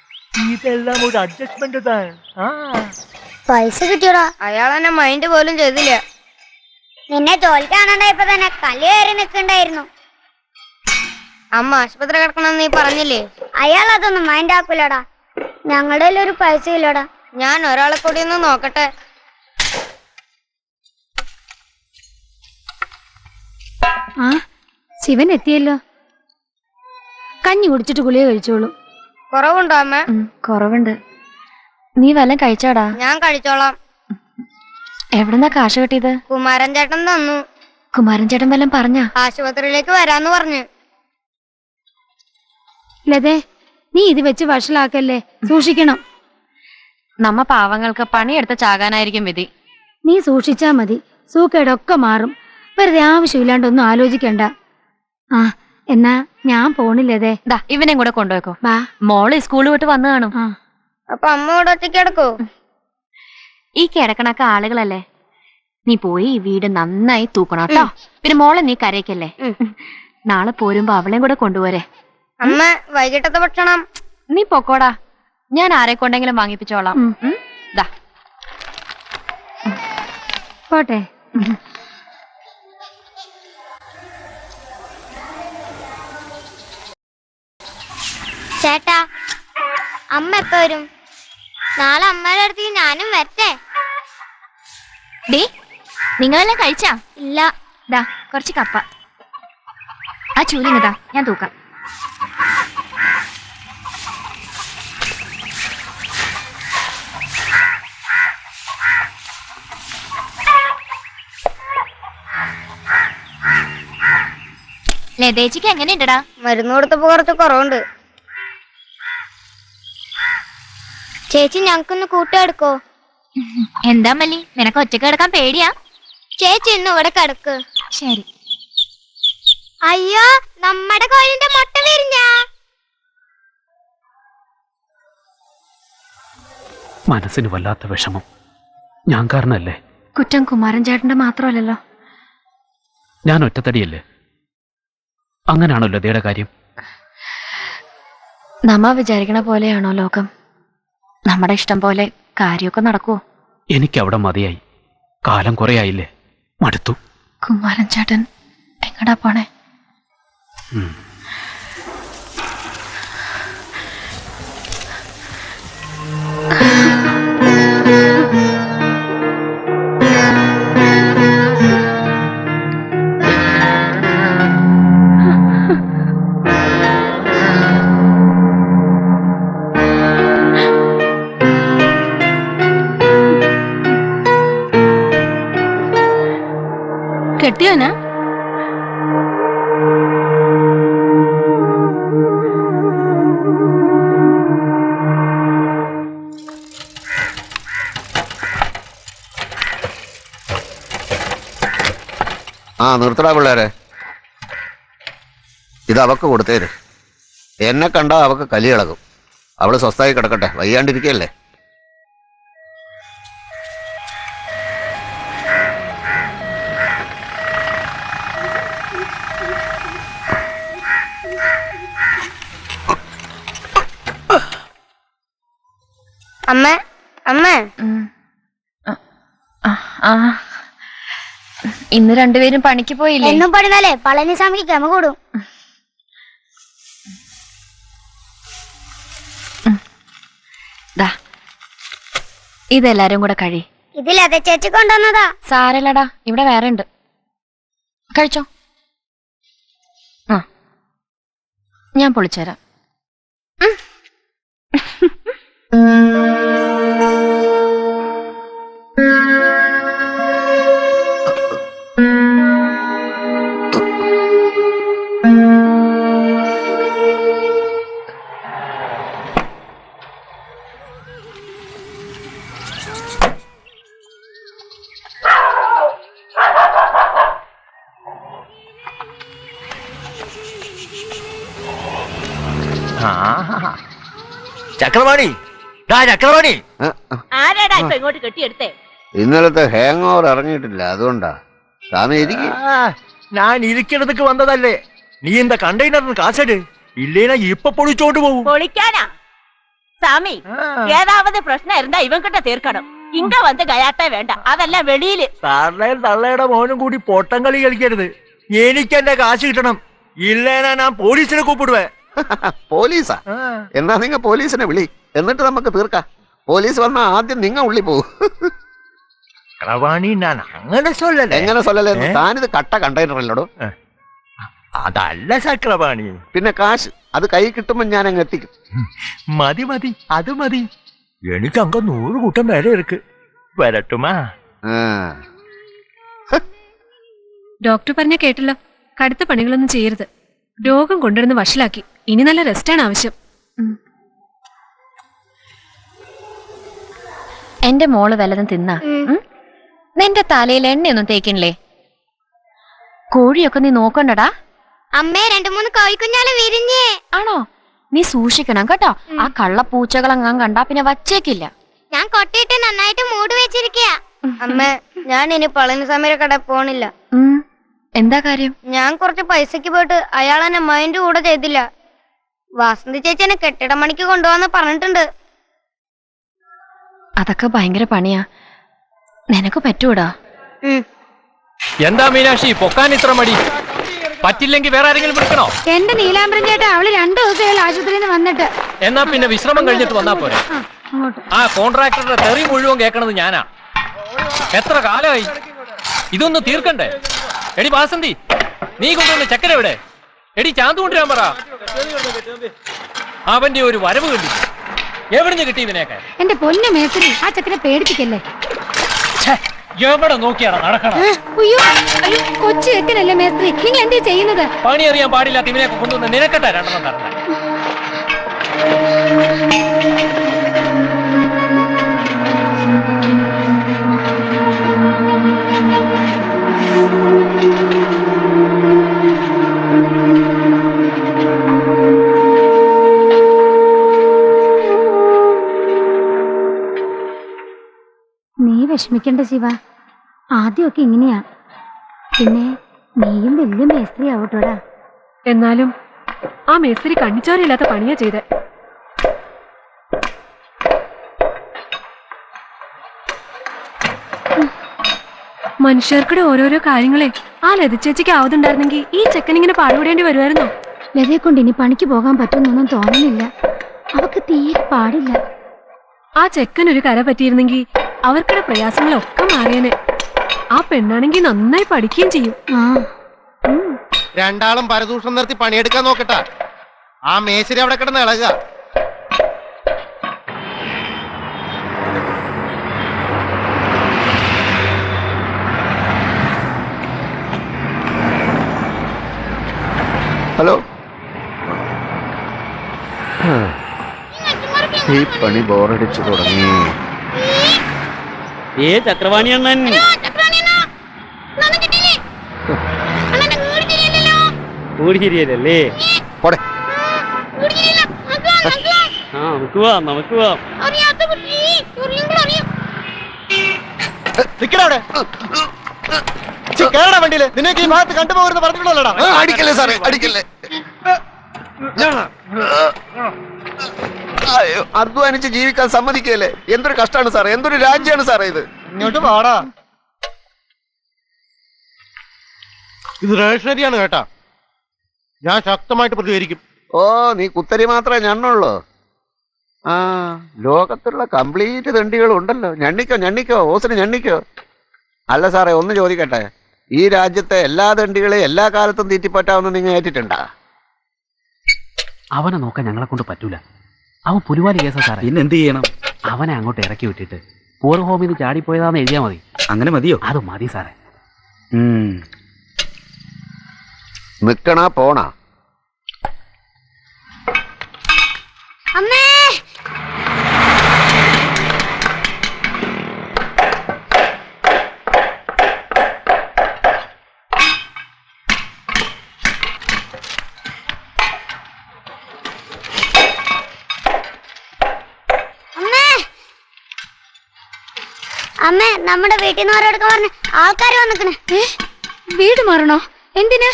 ഇതെല്ലാം ഒരു അഡ്ജസ്റ്റ്മെന്റ് താൻ. പൈസ കിട്ടിയോടാ. അയാൾ എന്നെ മൈൻഡ് പോലും ചെയ്തില്ല. നിന്നെ തോൽക്കാണുണ്ടായപ്പോ തന്നെ കല്ല് കയറി നിൽക്കണ്ടായിരുന്നു. അമ്മ ആശുപത്രി കിടക്കണമെന്ന് നീ പറഞ്ഞില്ലേ? അയാൾ അതൊന്നും മൈൻഡ് ആക്കൂലടാ. ഞങ്ങളുടെ ഒരു പൈസ ഇല്ലടാ. ഞാൻ ഒരാളെ കൂടി ഒന്ന് നോക്കട്ടെ. ശിവൻ എത്തിയല്ലോ. കഞ്ഞി കുടിച്ചിട്ട് ഗുളിക കഴിച്ചോളൂ. കുറവുണ്ടോ അമ്മ? കുറവുണ്ട്. നീ വല്ലതും കഴിച്ചോടാ? ഞാൻ കഴിച്ചോളാം. എവിടെന്നാ കാശ് കിട്ടിയത്? കുമാരൻ ചേട്ടൻ തന്നു. കുമാരൻ ചേട്ടൻ വല്ലതും പറഞ്ഞാ? ആശുപത്രിയിലേക്ക് വരാന്ന് പറഞ്ഞു. ലതേ, നീ ഇത് വെച്ച് വഷളാക്കല്ലേ, സൂക്ഷിക്കണം. നമ്മ പാവങ്ങൾക്ക് പണിയെടുത്ത് ചാകാനായിരിക്കും വിധി. നീ സൂക്ഷിച്ചാ മതി, സൂക്കേടൊക്കെ മാറും. വെറുതെ ആവശ്യമില്ലാണ്ടൊന്നും ആലോചിക്കണ്ട. എന്നാ ഞാൻ പോണില്ലതേ. ഇവനെയും കൂടെ കൊണ്ടുപോയിക്കോ. മോള് സ്കൂൾ വിട്ട് വന്നു കാണും. അപ്പൊ അമ്മ ഇവിടെ ഒറ്റയ്ക്ക് കിടക്കോ? ഈ കിടക്കണൊക്കെ ആളുകളല്ലേ. നീ പോയി വീട് നന്നായി തൂക്കണം കേട്ടോ. പിന്നെ മോളെ നീ കരയ്ക്കല്ലേ. നാളെ പോരുമ്പോ അവളെയും കൂടെ കൊണ്ടുപോരെ. അമ്മ വൈകിട്ടത്തെ ഭക്ഷണം? നീ പൊക്കോടാ, ഞാൻ ആരെ കൊണ്ടെങ്കിലും വാങ്ങിപ്പിച്ചോളാം. പോട്ടെ. ചേട്ടാ, അമ്മ എപ്പ വരും? നാളെ അമ്മയുടെ അടുത്തേക്ക് ഞാനും വരട്ടെ. നിങ്ങളെല്ലാം കഴിച്ചാ? ഇല്ല. കുറച്ച് കപ്പ. ആ ചൂലിങ്ങതാ, ഞാൻ തൂക്കാം. ലതേച്ചിക്ക് എങ്ങനെയുണ്ടടാ? മരുന്ന് കൊടുത്തപ്പോ കുറച്ച് കുറവുണ്ട്. ചേച്ചി ഞങ്ങൾക്കൊന്ന് കൂട്ടെടുക്കോ? എന്താ മല്ലി, നിനക്ക് ഒറ്റക്ക് കിടക്കാൻ പേടിയാ? ചേച്ചി ഇന്ന് ഇവിടെ കിടക്ക്. ശരി. അയ്യോ, നമ്മുടെ കോഴിന്റെ മുട്ട വിരിഞ്ഞ. മനസ്സിന് വല്ലാത്ത വിഷമം. ഞാൻ കാരണല്ലേ? കുറ്റം കുമാരൻ ചേട്ടന്റെ മാത്രമല്ലല്ലോ. ഞാൻ ഒറ്റത്തടിയല്ലേ? അങ്ങനാണോ ലതയുടെ കാര്യം? നമ്മ വിചാരിക്കണ പോലെയാണോ ലോകം? നമ്മുടെ ഇഷ്ടം പോലെ കാര്യമൊക്കെ നടക്കുവോ? എനിക്കവിടെ മതിയായി. കാലം കുറെ ആയില്ലേ, മടുത്തു. കുമാരൻ ചേട്ടൻ എങ്ങടാ പോണേ? കെട്ടിയോനാ? നിർത്തടാ പിള്ളേരെ. ഇത് അവക്ക് കൊടുത്തേര്. എന്നെ കണ്ടാ അവക്ക് കലി ഇളകും. അവള് സ്വസ്ഥായി കിടക്കട്ടെ, വയ്യാണ്ടിരിക്കല്ലേ. അമ്മ, അമ്മ, ഇന്ന് രണ്ടുപേരും പണിക്ക് പോയില്ലേ? എന്നും പണിതാലേ പളനിസ്വാമിക്ക് ക്ഷമ കൂടും. ഇതെല്ലാരും കൂടെ കഴി. ഇതിലതെ ചേച്ചി കൊണ്ടുവന്നതാ. സാരല്ലടാ, ഇവിടെ വേറെ ഉണ്ട്. കഴിച്ചോ. ഞാൻ പൊളിച്ചുതരാം. ചക്രവാണി ചക്രവാണി ആരാടാ ഇപ്പൊ ഇങ്ങോട്ട് കെട്ടിയെടുത്തേ? ഇന്നലത്തെ ഹാങ് ഓവർ ഇറങ്ങിയിട്ടില്ല, അതുകൊണ്ടാ. സ്വാമി ഇരിക്കും. ഞാൻ ഇരിക്കണതൊക്കെ വന്നതല്ലേ. നീ എന്താ കണ്ടെയ്നറിന് കാശട് ഇല്ലേനാ ഇപ്പൊ പൊളിച്ചോണ്ട് പോകും. പൊളിക്കാനാ சாமி? ஏதாவது பிரச்சனை இருந்தா இவன் கிட்ட தீர்க்கணும். இங்க வந்து கயாட்டே வேண்டாம், அதெல்லாம் வெளியில. സാറിനെയും തള്ളയുടെ മോനും കൂടി പൊട്ടം കളി കളിക്കരുത്. എനിക്ക് എന്റെ കാശ് കിട്ടണം, ഇല്ലേനാ ഞാൻ പോലീസിനെ കൂപ്പിടുവേ. പോലീസാ? എന്നാ നിങ്ങ പോലീസിനെ വിളി, എന്നിട്ട് നമുക്ക് തീർക്കാം. പോലീസ് വന്നാ ആദ്യം നിങ്ങ ഉള്ളി പോകും. ചക്രവാണി ഞാൻ അങ്ങനെ സൊല്ലല്ലേ. എങ്ങനെ സൊല്ലല്ലേ? താനിത് കട്ട കണ്ടെയ്നറല്ലോടോ. അതല്ല ചക്രവാണി. പിന്നെ കാശ് അത് കൈ കിട്ടുമ്പോ ഞാൻ അങ്ങ് എത്തിക്കും. മതി മതി, അത് മതി. എനിക്ക് അങ്ങ് 100 കൂട്ടം വേറെ ഇருக்கு. വരട്ടുമാ? ഡോക്ടർ പറഞ്ഞ കേട്ടല്ലോ, കടുത്ത പണികളൊന്നും ചെയ്യരുത്. രോഗം കൊണ്ടുവരുന്ന വഷളാക്കി. ഇനി നല്ല റെസ്റ്റാണ് ആവശ്യം. എന്റെ മോള് വല്ലതും തിന്നാ? നിന്റെ തലയിൽ എണ്ണയൊന്നും തേക്കണില്ലേ? കോഴിയൊക്കെ നീ നോക്കണ്ടടാ. അമ്മേ 2-3 കോഴിക്കുഞ്ഞാല് വിരിഞ്ഞേ. ആണോ? നീ സൂക്ഷിക്കണം കേട്ടോ. ആ കള്ളപ്പൂച്ചകളെങ്ങാൻ കണ്ടാ പിന്നെ വച്ചേക്കില്ല. ഞാൻ കൊട്ടിയിട്ട് നന്നായിട്ട് മൂട് വെച്ചിരിക്കുക. അമ്മേ, ഞാൻ ഇനി പളനിസ്വാമിയുടെ കട പോണില്ല. എന്താ കാര്യം? ഞാൻ കുറച്ച് പൈസക്ക് പോയിട്ട് അയാൾ എന്നെ മൈൻഡ് കൂടെ ചെയ്തില്ല. വാസന്തി ചേച്ചിനെ കെട്ടിട പണിക്ക് കൊണ്ടുപോകാന്ന് പറഞ്ഞിട്ടുണ്ട്. അതൊക്കെ ഭയങ്കര പണിയാ, നിനക്ക് പറ്റൂടാ? എന്താ മീനാക്ഷി പൊക്കാൻ ഇത്ര മടി? പറ്റില്ലെങ്കിൽ വേറെ ആരെങ്കിലും വിളിക്കണോ? എന്റെ നീലാംബരൻ ചേട്ടാ, അവള് 2 ദിവസമായി ആശുപത്രിയിൽ നിന്ന് വന്നിട്ട്. എന്നാ പിന്നെ വിശ്രമം കഴിഞ്ഞിട്ട് വന്നാ പോരെ. ആ കോൺട്രാക്ടറുടെ തെറി മുഴുവൻ കേൾക്കണത് ഞാനാ. എത്ര കാലമായി ഇതൊന്ന് തീർക്കണ്ടേ? എടി വാസന്തി, നീ കൊണ്ടുവന്ന ചക്കര എവിടെ? എടി ചാന്ത് കൊണ്ടുവരാൻ പറ. അവന്റെ ഒരു വരവ് കണ്ടു. എവിടുന്ന് കിട്ടി ഇതിനൊക്കെ? എന്റെ പൊന്നു മേസ്ത്രി, ആ ചക്കരെ പേടിപ്പിക്കല്ലേ. എവിടെ നോക്കിയാണ് നടക്കണം? കൊച്ചു ചെക്കനല്ലേ മേസ്ത്രി, നിങ്ങൾ എന്താ ചെയ്യുന്നത്? പണി അറിയാൻ പാടില്ലാത്ത ഇവനെയൊക്കെ കൊണ്ടുവന്ന് നിനക്കട്ടാ 2 തരണം. നീ വിഷമിക്കണ്ട ശിവ, ആദ്യമൊക്കെ ഇങ്ങനെയാ. പിന്നെ നീയും വലിയ മേസ്ത്രി ആവട്ടോടാ. എന്നാലും ആ മേസ്ത്രി കണ്ണിച്ചോരയില്ലാത്ത പണിയാ ചെയ്തേ. മനുഷ്യർക്കിടെ ഓരോരോ കാര്യങ്ങളെ ആ ലതിച്ചേച്ചിക്ക് ആവതുണ്ടായിരുന്നെങ്കിൽ ഈ ചെക്കനിങ്ങനെ പാടുപെടേണ്ടി വരുമായിരുന്നോ? ലതയെ കൊണ്ട് ഇനി പണിക്ക് പോകാൻ പറ്റുന്നൊന്നും തോന്നുന്നില്ല. അവക്ക് തീരെ പാടില്ല. ആ ചെക്കൻ ഒരു കര പറ്റിയിരുന്നെങ്കിൽ അവർക്കിടെ പ്രയാസങ്ങളൊക്കെ മാറിയനെ. ആ പെണ്ണാണെങ്കിൽ നന്നായി പഠിക്കുകയും ചെയ്യും. രണ്ടാളും പരദൂഷണം നിർത്തി പണിയെടുക്കാൻ നോക്കട്ടാ. ആ മേശരി അവിടെ കിടന്ന് ഇളകുക. ഹലോ, ഈ പണി ബോറടിച്ചു തുടങ്ങി. ചക്രവാണി അണ്ണൻ കൂടി ശരിയല്ലേ? പോടെ. നമുക്ക് പോവാം, നമുക്ക് പോവാം. കേരള വണ്ടിയില് നിനക്ക് ഈ ഭാഗത്ത് കണ്ടുപോകരുന്ന് പറഞ്ഞിട്ടുള്ളടാ. അടിക്കല്ലേ സാറേ, അടിക്കല്ലേ. അയ്യോ, അധ്വാനിച്ച് ജീവിക്കാൻ സമ്മതിക്കല്ലേ? എന്തൊരു കഷ്ടമാണ് സാറേ, എന്തൊരു രാജ്യമാണ് സാറേ ഇത്. ഇങ്ങോട്ട് പാടാ. ഇത് റേഷനറിയാണ് കേട്ടാ. ഞാൻ ശക്തമായിട്ട് പ്രതികരിക്കും. ഓ, നീ കുത്തരി മാത്രമേ ഞണ്ണുള്ളൂ. ആ, ലോകത്തുള്ള കംപ്ലീറ്റ് തെണ്ടികളും ഉണ്ടല്ലോ. ഞണ്ണിക്കോ ഓസിന് ഞണ്ണിക്കോ. അല്ല സാറേ, ഒന്ന് ചോദിക്കട്ടെ, ഈ രാജ്യത്തെ എല്ലാ തെണ്ടികളെയും എല്ലാ കാലത്തും തീറ്റിപ്പറ്റാവുന്ന നിങ്ങൾ ഏറ്റിട്ടുണ്ടാ? അവനെ നോക്കാൻ ഞങ്ങളെ കൊണ്ട് പറ്റൂല. അവൻ പുലിവാലി കേസാ സാറേ. പിന്നെ എന്ത് ചെയ്യണം? അവനെ അങ്ങോട്ട് ഇറക്കി വിട്ടിട്ട് പൂർ ഹോമിൽ നിന്ന് ചാടിപ്പോയതാന്ന് എഴുതിയാ മതി. അങ്ങനെ മതിയോ? അത് മതി സാറേ. നിക്കണാ പോണാ? അമ്മേ അമ്മേ നമ്മുടെ വീട്ടിൽ നിന്ന് ഓരോടൊക്കെ പറഞ്ഞ് ആൾക്കാർ വന്നിക്കണേ. വീട് മാറണോ? എന്തിനാ?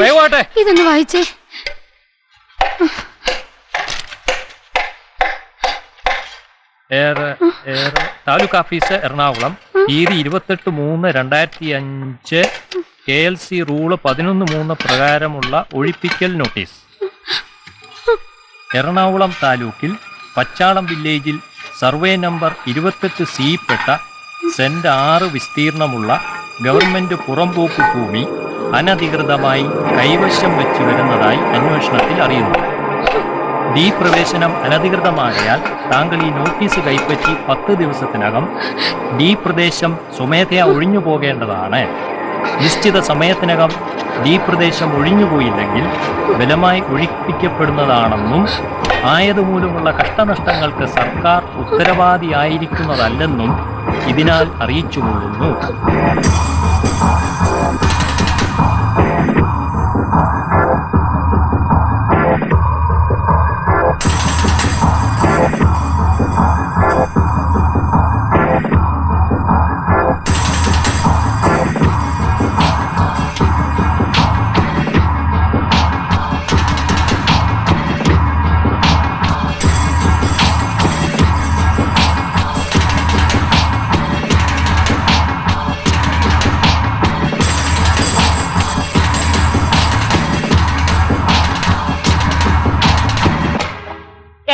വേഗമാട്ടെ. ഇതൊന്ന് വായിച്ചേ. താലൂക്ക് ഓഫീസ് എറണാകുളം, തീയതി 28/3/2005 KLC റൂള് 11(3) പ്രകാരമുള്ള ഒഴിപ്പിക്കൽ നോട്ടീസ്. എറണാകുളം താലൂക്കിൽ പച്ചാളം വില്ലേജിൽ സർവേ നമ്പർ 28C പെട്ട സെന്റ് 6 വിസ്തീർണമുള്ള ഗവൺമെന്റ് പുറമ്പോക്ക് ഭൂമി അനധികൃതമായി കൈവശം വെച്ചു വരുന്നതായി അന്വേഷണത്തിൽ അറിയുന്നു. ഡി പ്രവേശനം അനധികൃതമായാൽ താങ്കൾ ഈ നോട്ടീസ് കൈപ്പറ്റി 10 ദിവസത്തിനകം ഡി പ്രദേശം സ്വമേധയാ ഒഴിഞ്ഞു പോകേണ്ടതാണ്. നിശ്ചിത സമയത്തിനകം ഡി പ്രദേശം ഒഴിഞ്ഞുപോയില്ലെങ്കിൽ ബലമായി ഒഴിപ്പിക്കപ്പെടുന്നതാണെന്നും ആയതുമൂലമുള്ള കഷ്ടനഷ്ടങ്ങൾക്ക് സർക്കാർ ഉത്തരവാദിയായിരിക്കുന്നതല്ലെന്നും ഇതിനാൽ അറിയിച്ചുകൊള്ളുന്നു.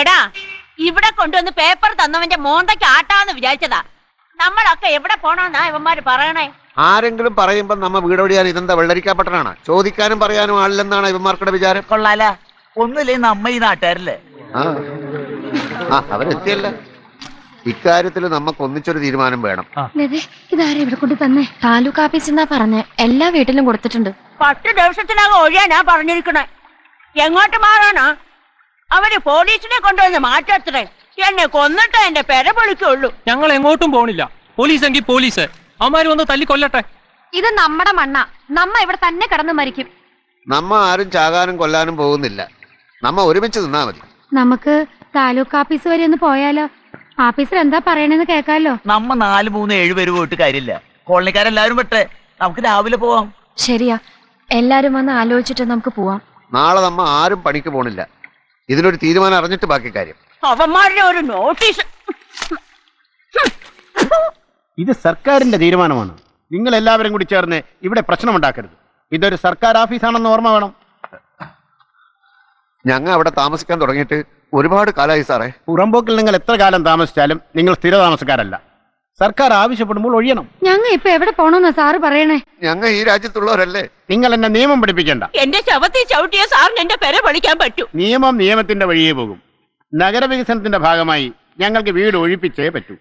എടാ, ഇവിടെ കൊണ്ടുവന്ന് പേപ്പർ തന്നവന്റെ മോന്തയ്ക്ക് ആട്ടാന്ന് വിചാരിച്ചതാ. നമ്മളൊക്കെ എവിടെ പോണോന്നാ ഇവന്മാര് പറയണേ? ആരെങ്കിലും പറയുമ്പോ നമ്മ വീടൊഴിയാൻ ഇതെന്താ വെള്ളരിക്കാപ്പെട്ടനാണ്? ചോദിക്കാനും പറയാനും ആളില്ലെന്നാണ് ഇവന്മാർക്കുടെ വിചാരം. കൊള്ളാല. ഒന്നുമില്ലേ നമ്മ ഈ നാട്ടുകാരല്ലേ? അവരെത്തിയല്ല. ഇക്കാര്യത്തിൽ നമുക്ക് ഒന്നിച്ചൊരു തീരുമാനം വേണം. ഇതാരും ഇവിടെ കൊണ്ട് തന്നെ? താലൂക്ക് ഓഫീസിൽ നിന്നാ പറഞ്ഞേ. എല്ലാ വീട്ടിലും കൊടുത്തിട്ടുണ്ട്. 10 ദിവസത്തിനകം ഒഴിയാനാ പറഞ്ഞിരിക്കണേ. എങ്ങോട്ട് മാറാനാ? അവര് പോലീസിനെ കൊണ്ടുവന്ന് മാറ്റത്രേ. എന്നെ കൊന്നിട്ട് എന്റെ പെര പൊളിക്കുള്ളൂ. ഞങ്ങൾ എങ്ങോട്ടും പോണില്ല. പോലീസ് എങ്കിൽ പോലീസ്. അവന്മാര് വന്ന് തല്ലിക്കൊല്ലട്ടെ. ഇത് നമ്മുടെ മണ്ണ. നമ്മ ഇവിടെ തന്നെ കിടന്ന് മരിക്കും. നമ്മ ആരും ചാകാനും കൊല്ലാനും പോകുന്നില്ല. നമ്മ ഒരുമിച്ച് നിന്നാ മതി. നമുക്ക് താലൂക്ക് ഓഫീസ് വരെ ഒന്ന് പോയാലോ? ഓഫീസർ എന്താ പറയണെന്ന് കേൾക്കാലോ. നമ്മ 4, 3, 7 പേര് പോയിട്ട് കാര്യമില്ല. കോളനിക്കാരെല്ലാരും പെട്ടെ. നമുക്ക് രാവിലെ പോവാം. ശരിയാ, എല്ലാരും വന്ന് ആലോചിച്ചിട്ട് നമുക്ക് പോവാം. നാളെ നമ്മ ആരും പണിക്ക് പോണില്ല. ഇതിനൊരു തീരുമാനം അറിഞ്ഞിട്ട് ബാക്കി കാര്യം. അവന്മാരുടെ ഒരു നോട്ടീസ്. ഇത് സർക്കാരിന്റെ തീരുമാനമാണ്. നിങ്ങൾ എല്ലാവരും കൂടി ചേർന്ന് ഇവിടെ പ്രശ്നമുണ്ടാക്കരുത്. ഇതൊരു സർക്കാർ ഓഫീസാണെന്ന് ഓർമ്മ വേണം. ഞങ്ങൾ അവിടെ താമസിക്കാൻ തുടങ്ങിയിട്ട് ഒരുപാട് കാലമായി സാറേ. പുറമ്പോക്കിൽ നിങ്ങൾ എത്ര കാലം താമസിച്ചാലും നിങ്ങൾ സ്ഥിര താമസക്കാരല്ല. സർക്കാർ ആവശ്യപ്പെടുമ്പോൾ ഒഴിയണം. ഞങ്ങൾ ഇപ്പൊ എവിടെ പോണോന്നാ സാറ് പറയണേ? ഞങ്ങൾ ഈ രാജ്യത്തുള്ളവരല്ലേ. നിങ്ങൾ എന്നെ നിയമം പഠിപ്പിക്കേണ്ട. എന്റെ ശവത്തിൽ ചവിട്ടിയ സാറിന് എന്റെ പെര പൊളിക്കാൻ പറ്റൂ. നിയമം നിയമത്തിന്റെ വഴിയേ പോകും. നഗരവികസനത്തിന്റെ ഭാഗമായി ഞങ്ങൾക്ക് വീട് ഒഴിപ്പിച്ചേ പറ്റൂ.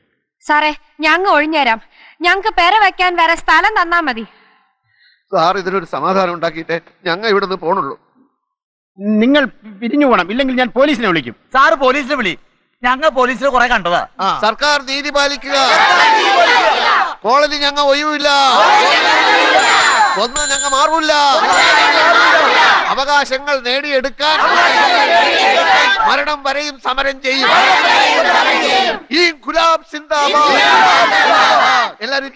സാറേ, ഞങ്ങൾ ഒഴിഞ്ഞുതരാം. ഞങ്ങൾക്ക് പെര വെക്കാൻ വേറെ സ്ഥലം തന്നാ മതി. സാർ ഇതിനൊരു സമാധാനം ഉണ്ടാക്കിയിട്ടേ ഞങ്ങൾ ഇവിടെ നിന്ന് പോണുള്ളൂ. നിങ്ങൾ പിരിഞ്ഞു പോകണം, ഇല്ലെങ്കിൽ ഞാൻ പോലീസിനെ വിളിക്കും. സാറ് പോലീസിനെ വിളി. ഞങ്ങൾ പോലീസിനെ കുറെ കണ്ടതാ. സർക്കാർ നീതി പാലിക്കുക. കോളനി ഞങ്ങൾ ഒഴിവില്ല. ഒന്നും ഞങ്ങൾ മാറൂല്ല. അവകാശങ്ങൾ നേടിയെടുക്കാൻ മരണം വരെയും സമരം ചെയ്യും. ഈ ഗുലാബ് സിന്ദാബാദ്. എല്ലാരും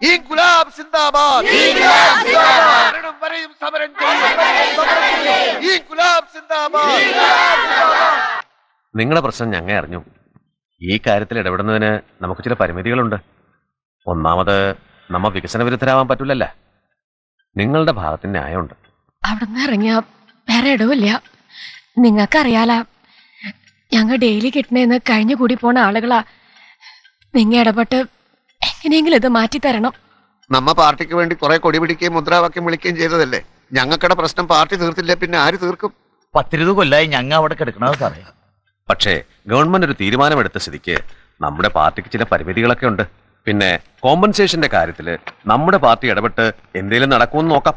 ഈ ഗുലാബ് സിന്ദാബാദ്. മരണം വരെയും സമരം ചെയ്യും. ഈ ഗുലാബ് സിന്ദാബാദ്. നിങ്ങളുടെ പ്രശ്നം ഞങ്ങൾ അറിഞ്ഞു. ഈ കാര്യത്തിൽ ഇടപെടുന്നതിന് നമുക്ക് ചില പരിമിതികളുണ്ട്. ഒന്നാമത് നമ്മ വികസന വിരുദ്ധരാവാൻ പറ്റില്ലല്ല. നിങ്ങളുടെ ഭാഗത്തിന് ന്യായമുണ്ട്. അവിടുന്ന് ഇറങ്ങിയ വേറെ ഇടവില്ല. നിങ്ങൾക്കറിയാല, ഞങ്ങൾ ഡെയിലി കിട്ടണേന്ന് കഴിഞ്ഞു കൂടി പോണ ആളുകളാ. നിങ്ങ ഇടപെട്ട് എങ്ങനെയെങ്കിലും ഇത് മാറ്റി തരണം. നമ്മ പാർട്ടിക്ക് വേണ്ടി കുറെ കൊടി പിടിക്കുകയും മുദ്രാവാക്യം വിളിക്കുകയും ചെയ്തതല്ലേ. ഞങ്ങൾക്കടെ പ്രശ്നം പാർട്ടി തീർത്തില്ല, പിന്നെ ആര് തീർക്കും? 10-20 കൊല്ലായി ഞങ്ങ അവിടെ കിടക്കണത് സാറേ. പക്ഷേ ഗവൺമെന്റ് ഒരു തീരുമാനമെടുത്ത സ്ഥിതിക്ക് നമ്മുടെ പാർട്ടിക്ക് ചില പരിമിതികളൊക്കെ ഉണ്ട്. പിന്നെ കോമ്പൻസേഷന്റെ കാര്യത്തില് നമ്മുടെ പാർട്ടി ഇടപെട്ട് എന്തേലും നടക്കുമെന്ന് നോക്കാം.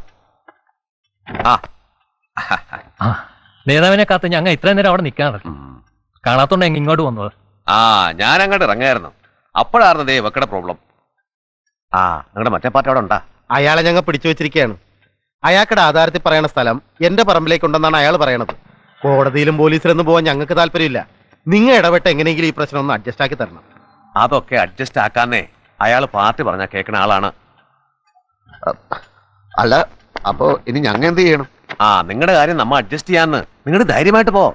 നേതാവിനെ കാത്ത് ഞങ്ങൾ ഇത്രയും നേരം അവിടെ നിൽക്കാറ് കാണാത്തോണ്ട് ഞങ്ങൾ ഇങ്ങോട്ട് വന്നത്. ഞാൻ അങ്ങോട്ട് ഇറങ്ങായിരുന്നു. അപ്പോഴായിരുന്നു ദേ വെക്കടെ പ്രോബ്ലം. നിങ്ങളുടെ മറ്റേ പാർട്ടി അവിടെ ഉണ്ടാ? അയാളെ ഞങ്ങൾ പിടിച്ചു വെച്ചിരിക്കുകയാണ്. അയാൾക്കടെ ആധാരത്തിൽ പറയണ സ്ഥലം എന്റെ പറമ്പിലേക്കുണ്ടെന്നാണ് അയാൾ പറയണത്. കോടതിയിലും പോലീസിലൊന്നും പോകാൻ ഞങ്ങൾക്ക് താല്പര്യമില്ല. നിങ്ങൾ ഇടപെട്ട് എങ്ങനെയെങ്കിലും ഈ പ്രശ്നം ഒന്ന് അഡ്ജസ്റ്റ് ആക്കി തരണം. അതൊക്കെ അഡ്ജസ്റ്റ് ആക്കാന്നേ അയാൾ പാർട്ടി പറഞ്ഞാൽ കേൾക്കുന്ന ആളാണ്. അല്ല, അപ്പോ ഇനി ഞങ്ങൾ എന്ത് ചെയ്യണം? നിങ്ങളുടെ കാര്യം നമ്മ അഡ്ജസ്റ്റ് ചെയ്യാന്ന്. നിങ്ങൾ ധൈര്യമായിട്ട് പോ.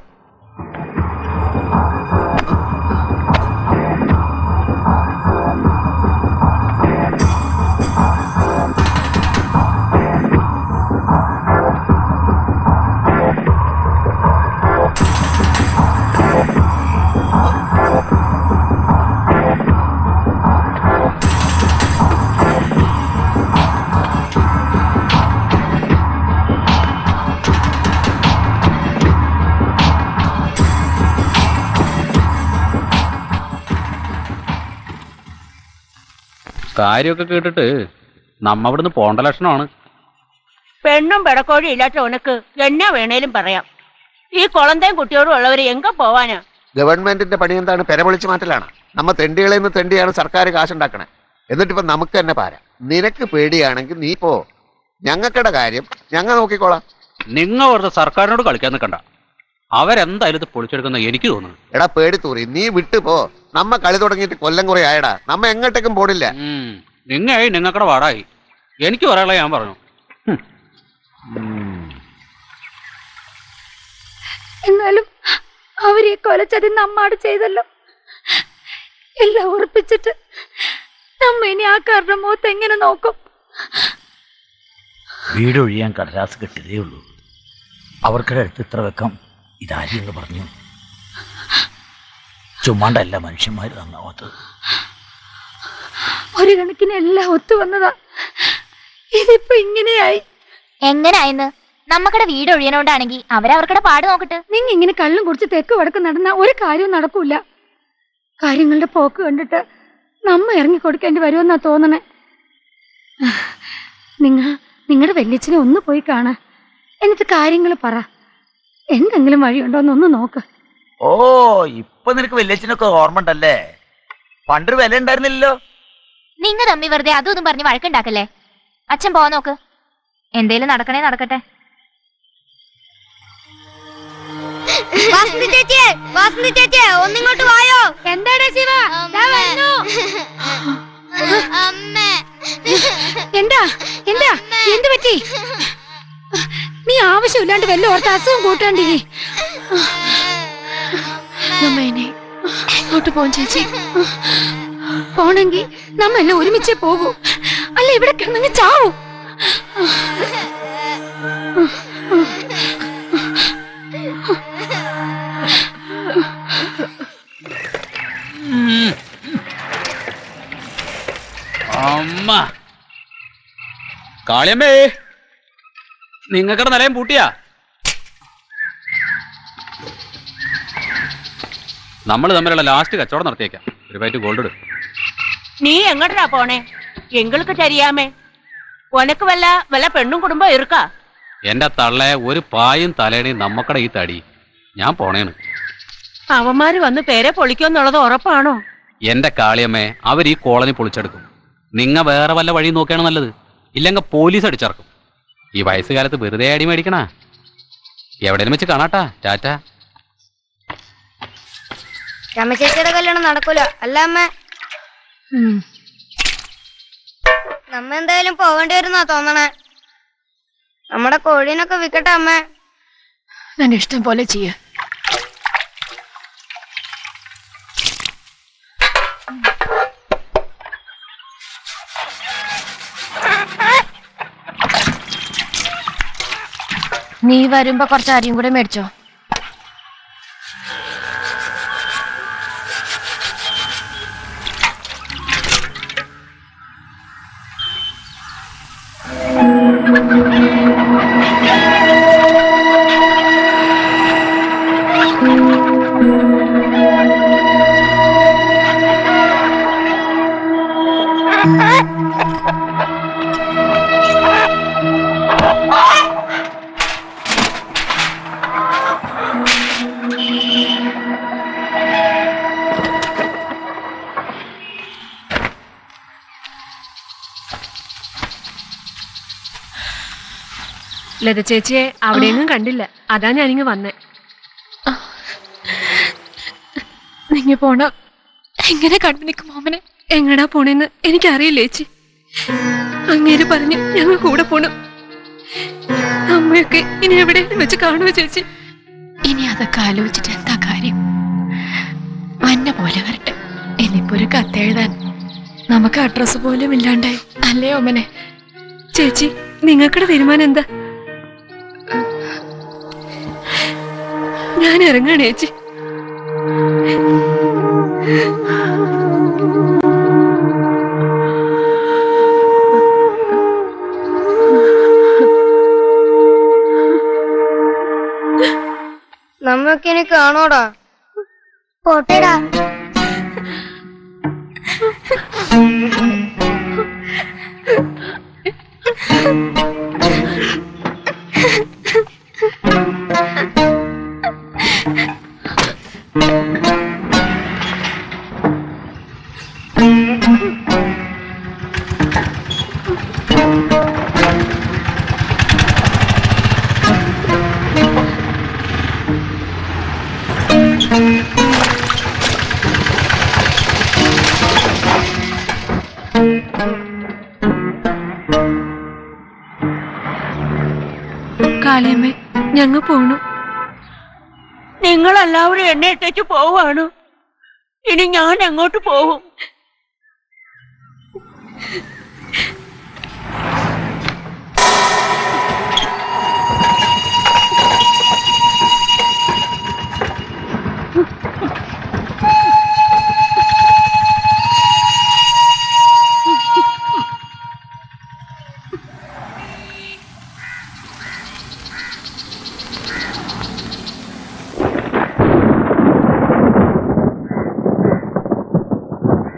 കാര്യമൊക്കെ കേട്ടിട്ട് നമ്മ ഇവിടുന്ന് പോണ്ട ലക്ഷണമാണ്. പെണ്ണും പെടക്കോഴി ഇല്ലാത്ത ഉനക്ക് എന്നാ വേണേലും പറയാം. ഈ കുളന്തയും കുട്ടിയോടും ഉള്ളവര് എങ്ക പോവാനാ? ഗവൺമെന്റിന്റെ പണി എന്താണ്? പെരപൊളിച്ച് മാറ്റലാണ്. നമ്മ തെണ്ടികളെ നിന്ന് തെണ്ടിയാണ് സർക്കാർ കാശുണ്ടാക്കണേ. എന്നിട്ടിപ്പോ നമുക്ക് തന്നെ പാര. നിനക്ക് പേടിയാണെങ്കിൽ നീ പോ. ഞങ്ങൾക്കടെ കാര്യം ഞങ്ങൾ നോക്കിക്കോളാം. നിങ്ങൾ വെറുതെ സർക്കാരിനോട് കളിക്കാൻ നിൽക്കണ്ട. അവരെന്തായാലും ഇത് പൊളിച്ചെടുക്കുന്ന എനിക്ക് തോന്നുന്നു. എടാ പേടി തൂറി, നീ വിട്ടു പോ. നമ്മ കളി തുടങ്ങിയിട്ട് കൊല്ലം കുറെ ആയടാ. നമ്മ എങ്ങോട്ടേക്കും പോടില്ല. നിങ്ങായി നിങ്ങൾക്കടെ വാടായി. എനിക്ക് പറയാനുള്ള ഞാൻ പറഞ്ഞു. എന്നാലും അവരെ കൊലച്ചതി നമ്മാട് ചെയ്തല്ലോ. എല്ലാം ഉറപ്പിച്ചിട്ട് നമ്മ ഇനി ആ കാരുടെ മുഖത്ത് എങ്ങനെ നോക്കും? വീട് ഒഴിയാൻ കടലാസ് കിട്ടിയതേ ഉള്ളൂ. അവർക്കടെ അടുത്ത് ഇത്ര വെക്കാം ഇതാരെന്ന് പറഞ്ഞു. ചുമ്മാണ്ടല്ല മനുഷ്യന്മാര് നന്നാവാത്തത്. ഒരു കണക്കിന് എല്ലാം ഒത്തു വന്നതാ. ഇതിപ്പോ ഇങ്ങനെയായി. എങ്ങനായെന്ന്? നമ്മക്കടെ വീട് ഒഴിയണോണ്ടാണെങ്കിൽ അവരവർക്കടെ പാട് നോക്കട്ടെ. നിങ്ങ ഇങ്ങനെ കള്ളും കുടിച്ച് തെക്ക് വടക്ക് നടന്ന ഒരു കാര്യവും നടക്കൂല. കാര്യങ്ങളുടെ പോക്ക് കണ്ടിട്ട് നമ്മ ഇറങ്ങി കൊടുക്കേണ്ടി വരുമെന്നാ തോന്നണേ. നിങ്ങളുടെ വല്യച്ഛനെ ഒന്ന് പോയി കാണ. എന്നിട്ട് കാര്യങ്ങൾ പറ. എന്തെങ്കിലും വഴിയുണ്ടോന്നൊന്ന് നോക്ക്. ഓ, ഇപ്പൊ നിനക്ക് വല്യച്ഛനൊക്കെ ഓർമ്മ ഉണ്ടല്ലേ? പണ്ടൊരു വില ഉണ്ടായിരുന്നില്ലല്ലോ. നിങ്ങ തമ്മി വെറുതെ അതൊന്നും പറഞ്ഞ് വഴക്കുണ്ടാക്കല്ലേ. അച്ഛൻ പോ നോക്ക്. എന്തേലും നടക്കണേ നടക്കട്ടെ. ഒന്നിങ്ങോട്ട് വായോ. എന്താടാ ശിവ? എന്താ എന്താ എന്ത് പറ്റി? നീ ആവശ്യമില്ലാണ്ട് വല്ല ഓർത്ത് അസുഖം കൂട്ടാണ്ടി. ഇങ്ങോട്ട് പോൻ ചേച്ചി. പോണെങ്കി നമ്മെല്ലാം ഒരുമിച്ചേ പോകൂ. അല്ല ഇവിടെ കിടന്നങ്ങ് ചാവൂ. അമ്മ കാളിയമ്മേ, നിങ്ങൾക്കടെ നിലയം പൂട്ടിയാ? നമ്മൾ തമ്മിലുള്ള ലാസ്റ്റ് കച്ചവടം നടത്തിയേക്കാം. ഒരു പായിട്ട് ഗോൾഡ് ഇടും. നീ എങ്ങോട്ടാ പോണേ? എങ്ങൾക്ക് ചരിയാമേ. ഉനക്ക് വല്ല പെണ്ണും കുടുംബം ഇറുക്കാ? എന്റെ തള്ളെ ഒരു പായും തലേണയും നമ്മക്കടെ ഈ തടി. ഞാൻ പോണേണ്. അവന്മാര് വന്ന് പേരെ പൊളിക്കുമെന്നുള്ളത് ഉറപ്പാണോ? എന്റെ കാളിയമ്മേ, അവർ ഈ കോളനി പൊളിച്ചെടുക്കും. നിങ്ങ വേറെ വല്ല വഴി നോക്കിയാണ് നല്ലത്. ഇല്ലെങ്കിൽ പോലീസ് അടിച്ചിറക്കും. ഈ വയസ്സുകാലത്ത് വെറുതെ അടി മേടിക്കണ. എവിടെയും വെച്ച് കാണാട്ടാ. ടാറ്റ. രമശേച്ചിയുടെ കല്യാണം നടക്കൂല അല്ല അമ്മ? നമ്മ എന്തായാലും പോവേണ്ടി വരുന്നാ തോന്നണേ. നമ്മുടെ കോഴീനൊക്കെ വിൽക്കട്ടെ അമ്മ. നിന്റെ ഇഷ്ടം പോലെ ചെയ്യ. നീ വരുമ്പോ കുറച്ച് അരിയും കൂടെ മേടിച്ചോ. ലത ചേച്ചിയെ അവിടെയൊന്നും കണ്ടില്ല, അതാ ഞാനിങ്ങ് വന്നേ. നിങ്ങ പോണ എങ്ങനെ കണ്ടു നിൽക്കും മാമനെ? എങ്ങടാ പോണെന്ന് എനിക്കറിയില്ല ചേച്ചി. അങ്ങേര് പറഞ്ഞു ഞങ്ങൾ കൂടെ പോണം. അമ്മയൊക്കെ ഇനി എവിടെയെങ്കിലും വെച്ച് കാണുമോ ചേച്ചി? ഇനി അതൊക്കെ ആലോചിച്ചിട്ട് എന്താ കാര്യം? അന്ന പോലെ വരട്ടെ. ഇനിയിപ്പോ ഒരു കത്തെഴുതാൻ നമുക്ക് അഡ്രസ് പോലും ഇല്ലാണ്ടായി അല്ലേ ഓമനെ? ചേച്ചി നിങ്ങൾക്കുടെ തീരുമാനം എന്താ? ഞാൻ ഇറങ്ങാണ് ചേച്ചി. നമ്മക്ക് ഇനി കാണോടാ? പോട്ടേടാ. കാളിയമ്മേ, ഞങ്ങൾ പോണു. നിങ്ങളെല്ലാവരും എന്നെ ഇട്ടേച്ച് പോവാണ്. ഇനി ഞാൻ എങ്ങോട്ട് പോവും?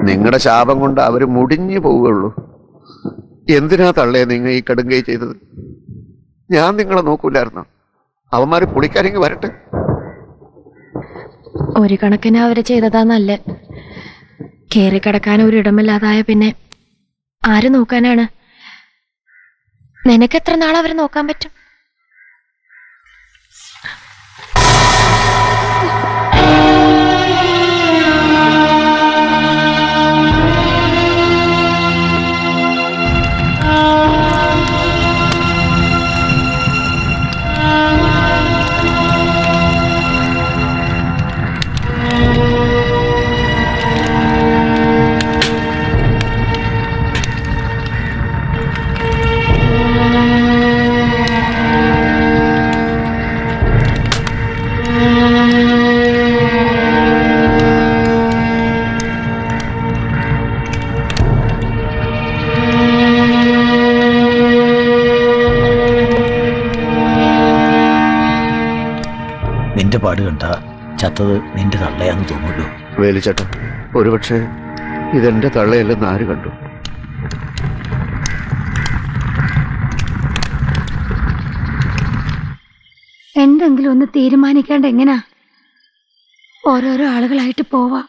നിങ്ങളുടെ ശാപം കൊണ്ട് അവര് മുടിഞ്ഞു പോവുകയുള്ളൂ. എന്തിനാ തള്ളേ നിങ്ങൾ ഈ കടുങ്കൈ ചെയ്തത്? ഞാൻ നിങ്ങളെ നോക്കൂലായിരുന്നോ? അവന്മാര് പുളിക്കാരെങ്കിൽ വരട്ടെ. ഒരു കണക്കിന് അവര് ചെയ്തതാ നല്ല. കേറി കിടക്കാൻ ഒരിടമില്ലാതായ പിന്നെ ആര് നോക്കാനാണ്? നിനക്ക് എത്ര നാൾ അവരെ നോക്കാൻ പറ്റും? നിന്റെ പാട് കണ്ട ചത്തത് നിന്റെ തള്ളയാന്ന് തോന്നുള്ളൂ. വേലിച്ചേട്ട, ഒരുപക്ഷെ ഇതെന്റെ തള്ളയല്ലെന്ന് ആര് കണ്ടു? എന്തെങ്കിലും ഒന്ന് തീരുമാനിക്കാണ്ട് എങ്ങനാ? ഓരോരോ ആളുകളായിട്ട് പോവാ.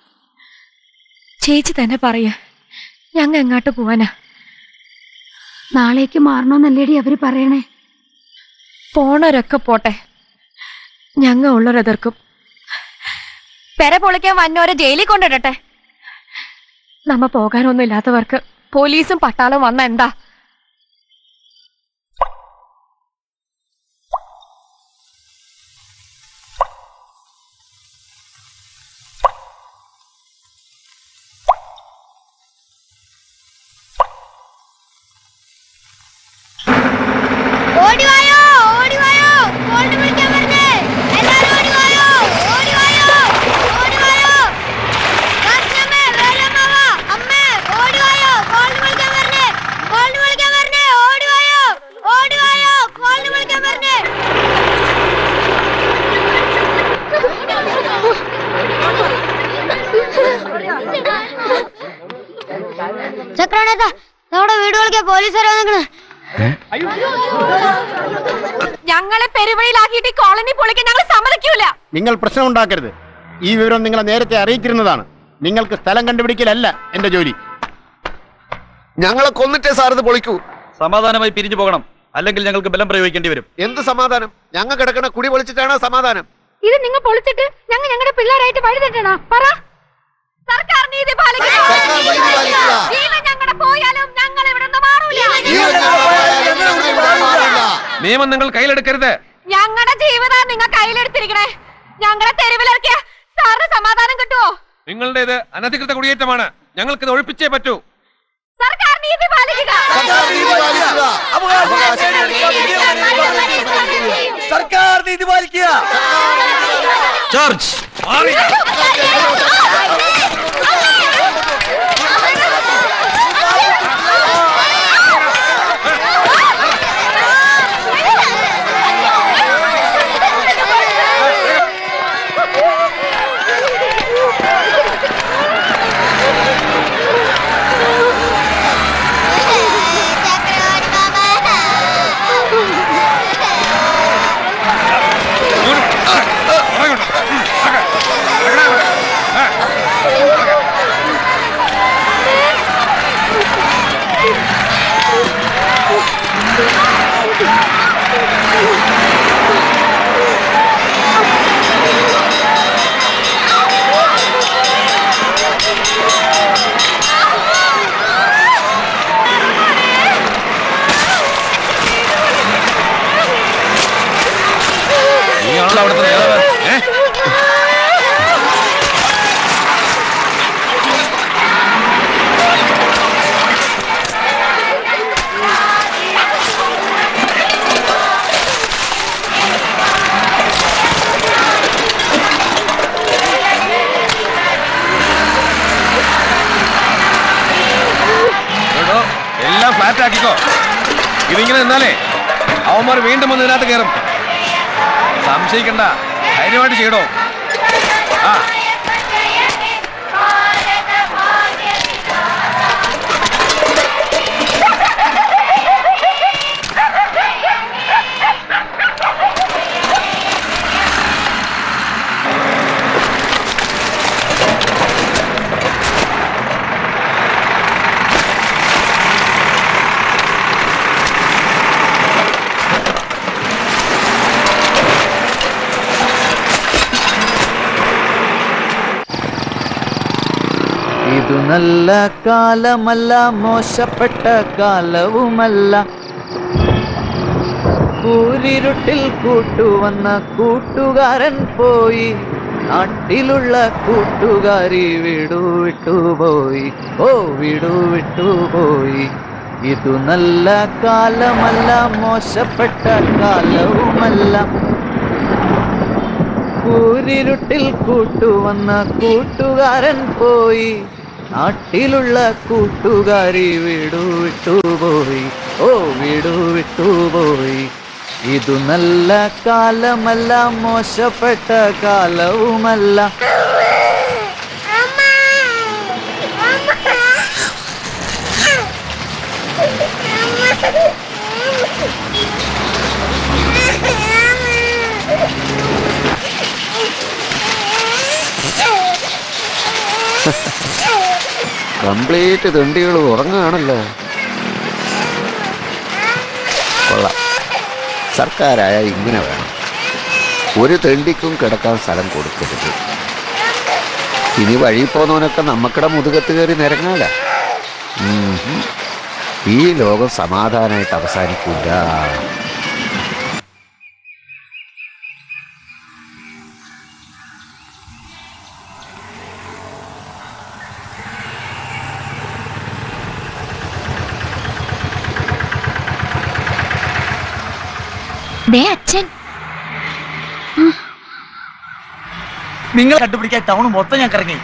ചേച്ചി തന്നെ പറയാ, ഞങ്ങ എങ്ങോട്ട് പോവാനാ? നാളേക്ക് മാറണോന്നല്ലേടി അവര് പറയണേ. പോണവരൊക്കെ പോട്ടെ, ഞങ്ങ ഉള്ളവരെതിർക്കും. പെര പൊളിക്കാൻ വന്നോരെ ജയിലിൽ കൊണ്ടിടട്ടെ. നമ്മ പോകാനൊന്നും ഇല്ലാത്തവർക്ക് പോലീസും പട്ടാളവും വന്ന എന്താ? ഓടിവായോ, ഓടിവായോ, ഗോൾഡ് വിളിക്കാൻ പറഞ്ഞേ. എല്ലാരും ഓടിവായോ, ഓടിവായോ, ഓടിവായോ. കാർച്ചമ്മേ, വേലമ്മാവ, അമ്മേ, ഓടിവായോ, ഗോൾഡ് വിളിക്കാൻ പറഞ്ഞേ. ഗോൾഡ് ചേട്ടാ നമ്മുടെ വീടുകളിലേക്ക് പോലീസുകാർ വന്നിക്കണ്. ഞങ്ങളെ പെരുവഴിയിലാക്കിയിട്ട് കോളനി പൊളിക്കാൻ ഞങ്ങൾ സമ്മതിക്കൂല. നിങ്ങൾ പ്രശ്നം ഉണ്ടാക്കരുത്. ഈ വിവരം നിങ്ങളെ നേരത്തെ അറിയിച്ചിരുന്നതാണ്. നിങ്ങൾക്ക് സ്ഥലം കണ്ടുപിടിക്കലല്ല എന്റെ ജോലി. ഞങ്ങളെ കൊന്നിട്ടേ സാർ ഇത് പൊളിക്കൂ. സമാധാനമായി പിരിഞ്ഞു പോകണം, അല്ലെങ്കിൽ ഞങ്ങൾക്ക് ബലം പ്രയോഗിക്കേണ്ടി വരും. എന്ത് സമാധാനം? ഞങ്ങൾ കിടക്കണ കുടി പൊളിച്ചിട്ടാണ് സമാധാനം. ഇത് നിങ്ങൾ പൊളിച്ചിട്ട് ഞങ്ങളുടെ പിള്ളേരായിട്ട് വഴി തെറ്റണോ? പറ. സർക്കാർ നീതി പാലിക്കുക. ജീവൻ ഞങ്ങളുടെ പോയാലും ഞങ്ങൾ ഇവിടെ നിന്ന് മാറൂല. നിയമം നിങ്ങൾ കയ്യിലെടുക്കരുത്. ഞങ്ങളുടെ ജീവിതം നിങ്ങൾ കയ്യിലെടുത്തിരിക്കണേ. ഞങ്ങളെ തെരുവിലിറക്കിയ സാറിന് സമാധാനം കിട്ടുമോ? നിങ്ങളുടേത് അനധികൃത കുടിയേറ്റമാണ്. ഞങ്ങൾക്കിത് ഒഴിപ്പിച്ചേ പറ്റൂ. സർക്കാർ നീതി പാലിക്കുക. സർക്കാർ നീതി പാലിക്കുക. ചർച്ച് അവിടുത്തെ നേതാവ്. എല്ലാം ഫ്ലാറ്റ് ആക്കിക്കോ. ഇതിങ്ങനെ നിന്നാലേ അവന്മാർ വീണ്ടും വന്ന് ഇതിനകത്ത് കയറും. സംശയിക്കണ്ട, ധൈര്യമായിട്ട് ചെയ്യണോ. ആ ഇതു നല്ല കാലമല്ല, മോശപ്പെട്ട കാലവുമല്ല. കൂരിരുട്ടിൽ കൂട്ടുവന്ന കൂട്ടുകാരൻ പോയി, നാട്ടിലുള്ള കൂട്ടുകാരി വീടു വിട്ടുപോയി. ഓ വീടു വിട്ടുപോയി. ഇതു നല്ല കാലമല്ല, മോശപ്പെട്ട കാലവുമല്ല. കൂരിരുട്ടിൽ കൂട്ടുവന്ന കൂട്ടുകാരൻ പോയി, നാട്ടിലുള്ള കൂട്ടുകാരി വീടു വിട്ടുപോയി. ഓ വീടു വിട്ടുപോയി. ഇതു നല്ല കാലമല്ല, മോശപ്പെട്ട കാലവുമല്ല. കംപ്ലീറ്റ് തെണ്ടികൾ ഉറങ്ങുകയാണല്ലോ. കൊള്ളാം. സർക്കാരായ ഇങ്ങനെ വേണം. ഒരു തെണ്ടിക്കും കിടക്കാൻ സ്ഥലം കൊടുക്കരുത്. ഇനി വഴി പോന്നവനൊക്കെ നമ്മക്കടെ മുതുകത്ത് കയറി നിരങ്ങാല. ഈ ലോകം സമാധാനമായിട്ട് അവസാനിക്കില്ല. അച്ഛൻ നിങ്ങൾ കണ്ടുപിടിക്കാൻ ടൗൺ മൊത്തം ഞാൻ കറങ്ങി.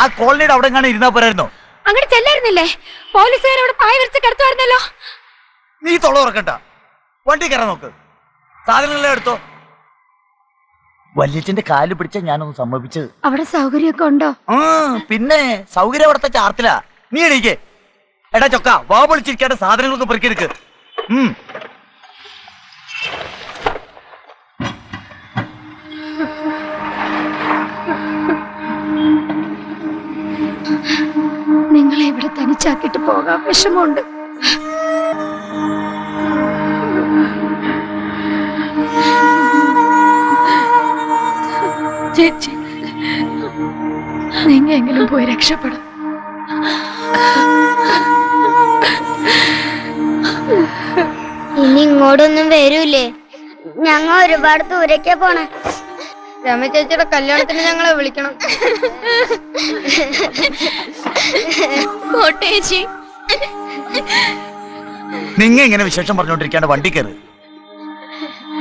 ആ കോളനിയുടെ അവിടെ എങ്ങാനും ഇരുന്നാ പോരായിരുന്നോ? അങ്ങനെ ചെല്ലായിരുന്നില്ലേ? പോലീസുകാരോട് പായ വിരിച്ച് കിടത്തുമായിരുന്നല്ലോ. നീ തൊള്ള ഉറക്കണ്ട, വണ്ടി കയറാൻ നോക്ക്. സാധനങ്ങളെല്ലാം എടുത്തോ. വല്യച്ഛന്റെ കാല് പിടിച്ച ഞാനൊന്ന് സമ്മതിച്ചത്. അവിടെ സൗകര്യമൊക്കെ ഉണ്ടോ? പിന്നെ സൗകര്യം അവിടുത്തെ ചാർത്തില. നീ എണീക്കേ. എടാ ചൊക്ക വാ പൊളിച്ചിരിക്കേണ്ട സാധനങ്ങളൊക്കെ പെറുക്കിയെടുക്ക്. നിങ്ങളെ ഇവിടെ തനിച്ചാക്കിട്ട് പോകാൻ വിഷമമുണ്ട്. ചേച്ചി, നിങ്ങൾ എങ്കിലും പോയി രക്ഷപ്പെടും. ഇനി ഇങ്ങോട്ടൊന്നും വരൂലേ? ഞങ്ങൾ ഒരുപാട് ദൂരേക്കാ പോണേ. രമ ചേച്ചിയുടെ കല്യാണത്തിന് ഞങ്ങളെ വിളിക്കണം. കോട്ടേച്ചി, നിങ്ങ ഇങ്ങനെ വിശേഷം പറഞ്ഞോണ്ടിരിക്കാണ്ട് വണ്ടി കയറ്.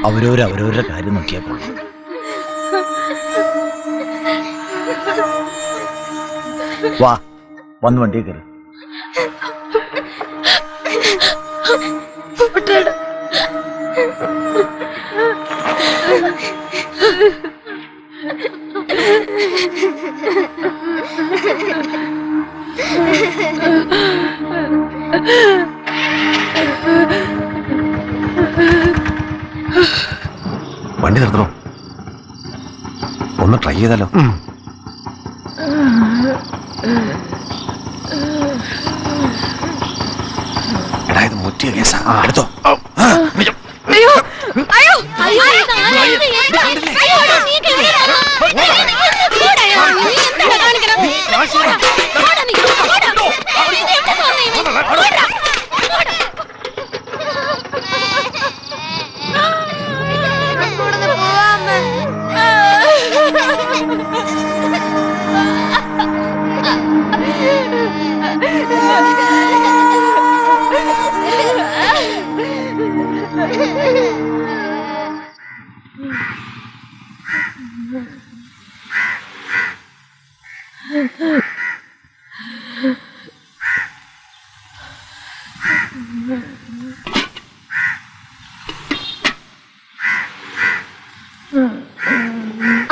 അവരവരുടെ കാര്യം നോക്കിയപ്പോൾ വാ വന്ന് വണ്ടി കയറി. വണ്ടി നിർത്തണോ? ഒന്ന് ട്രൈ ചെയ്താലോ? എടാ ഇത് മുറ്റിയ കേസാ, എടുത്തോ.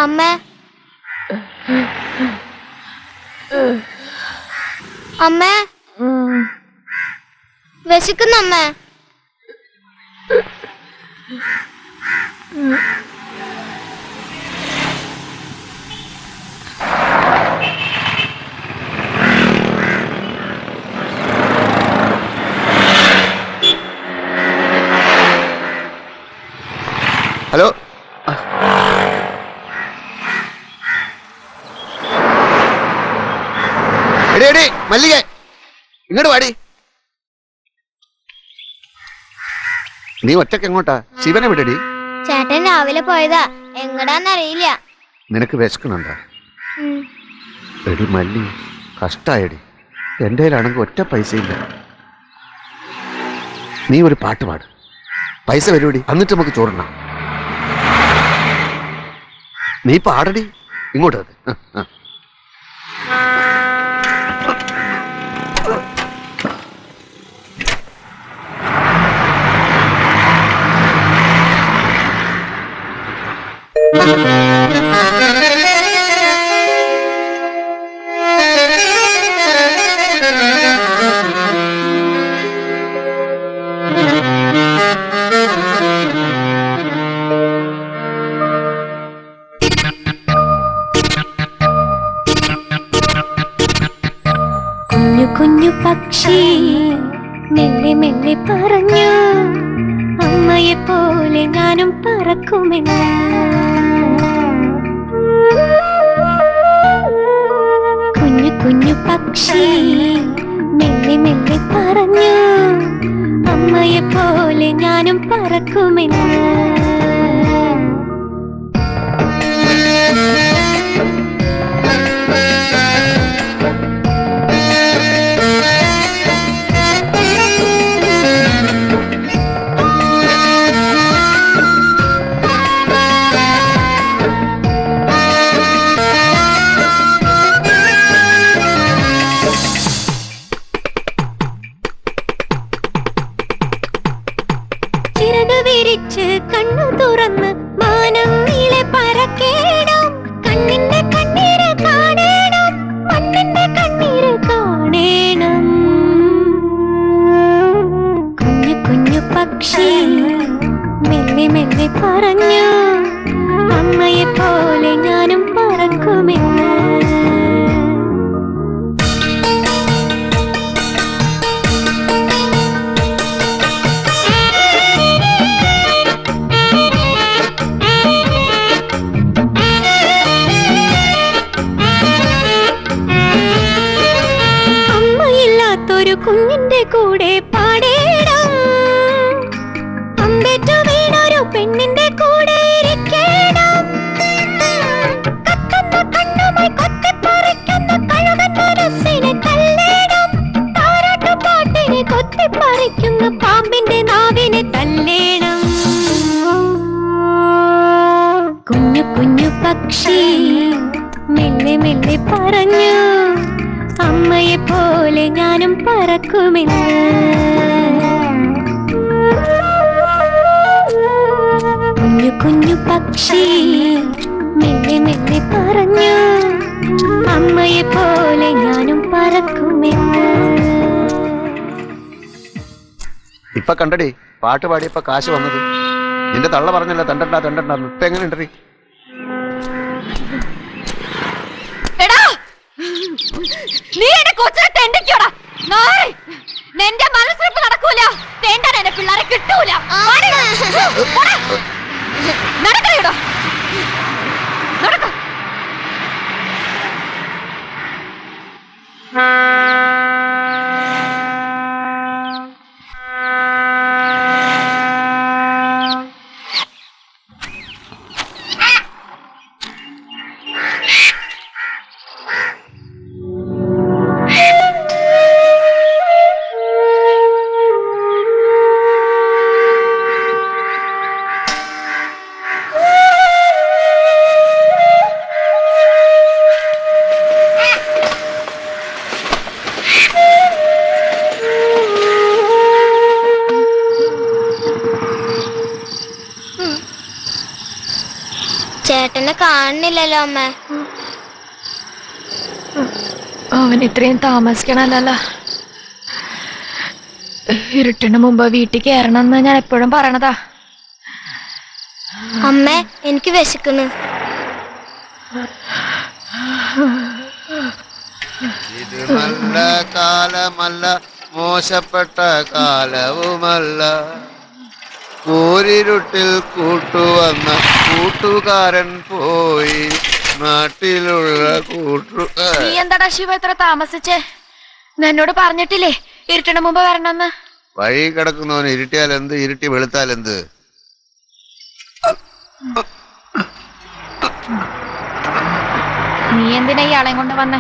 അമ്മേ, അമ്മേ, വിശക്കുന്നു അമ്മേ. ഹലോ, എടേ എടേ മല്ലിക, ഇങ്ങോട്ട് വാടി. നീ ഒറ്റക്ക് എങ്ങോട്ടാ? ശിവനെ വിടടി. ചേട്ടൻ രാവിലെ പോയതാ, എങ്ങടാന്നറിയില്ല. നിനക്ക് വിശക്കണുണ്ടോ? എടി മല്ലി, കഷ്ടായടി. എന്റെ കയ്യിലാണെങ്കിൽ ഒറ്റ പൈസ ഇല്ല. നീ ഒരു പാട്ട് പാട്, പൈസ വരുവടി, എന്നിട്ട് നമുക്ക് ചോറിനാം. നീ പാടടി, ഇങ്ങോട്ട് വന്ന്. കുഞ്ഞു പക്ഷി മെല്ലെ മെല്ലെ പറഞ്ഞു, അമ്മയെ പോലെ ഞാനും പറക്കുമെന്ന്. കുഞ്ഞു പക്ഷി മെല്ലെ മെല്ലെ പറഞ്ഞു, അമ്മയെ പോലെ ഞാനും പറക്കുമെന്ന്. കണ്ണു തുറന്ന് മാനം നീളെ പറക്കേണം, കണ്ണിന്റെ കണ്ണീര് കാണേണം, മണ്ണിന്റെ കണ്ണീര് കാണേണം. പക്ഷി മെല്ലെ മെല്ലെ പറഞ്ഞു അമ്മയെ പോലെ ഞാനും പറക്കുമെന്ന്. അമ്മയില്ലാത്തൊരു കുഞ്ഞിന്റെ കൂടെ പാടേണം, അമ്പേറ്റു വീണൊരു പെണ്ണിന്റെ കൂടെ ഇരിക്കണം. കത്തുന്ന കണ്ണുമായി കൊത്തിപ്പറിക്കുന്ന കഴുകൻ മനസ്സിനെ തല്ലേണം, താരാട്ടുപാട്ടിനെ കൊത്തിപ്പറിക്കുന്ന പാമ്പിന്റെ നാവിനെ തല്ലേണം. കുഞ്ഞു കുഞ്ഞു പക്ഷി മെല്ലെ മെല്ലെ പറഞ്ഞു അമ്മയെ പോലെ ഞാനും പറക്കുമെന്ന്. കുഞ്ഞു കുഞ്ഞു പക്ഷി മെല്ലെ മെല്ലെ പറഞ്ഞു അമ്മയെ പോലെ ഞാനും പറക്കുമെന്ന്. ഇപ്പൊ കണ്ടടി പാട്ട് പാടിയപ്പോ കാശ് വന്നത്. നിന്റെ തള്ള പറഞ്ഞല്ലോ തണ്ടണ്ട തണ്ടണ്ടെന്ന്. ഇപ്പൊ എങ്ങനെ ഉണ്ടടി? നീ എന്റെ കൊച്ചിനെ തെണ്ടിക്കോടാ. നിന്റെ മനസ്സിലിപ്പ് നടക്കൂല. തെണ്ടാൻ എന്റെ പിള്ളേരെ കിട്ടൂല. നടക്കണോ നടക്ക. ചേട്ടനെ കാണുന്നില്ലല്ലോ അമ്മ. അവൻ ഇത്രയും താമസിക്കണല്ലോ. ഇരുട്ടിന് മുമ്പ് വീട്ടിൽ കയറണമെന്ന് ഞാൻ എപ്പോഴും പറയണതാ. അമ്മ എനിക്ക് വിശക്കുന്നു. ഇത് നല്ല കാലമല്ല, മോശപ്പെട്ട കാലവുമല്ല. കൂരിരുട്ടിൽ കൂട്ടുവന്ന കൂട്ടുകാരൻ പോയി, നാട്ടിലുള്ള നീ എന്താടാ ശിവ ഇത്ര താമസിച്ചേ? എന്നോട് പറഞ്ഞിട്ടില്ലേ ഇരുട്ടിന് മുമ്പ് വരണമെന്ന്? വഴി കിടക്കുന്നവന് ഇരുട്ടിയാൽ എന്ത്, ഇരുട്ടി വെളുത്താൽ എന്ത്? നീ എന്തിനാ ഇയാളെയും കൊണ്ട് വന്നേ?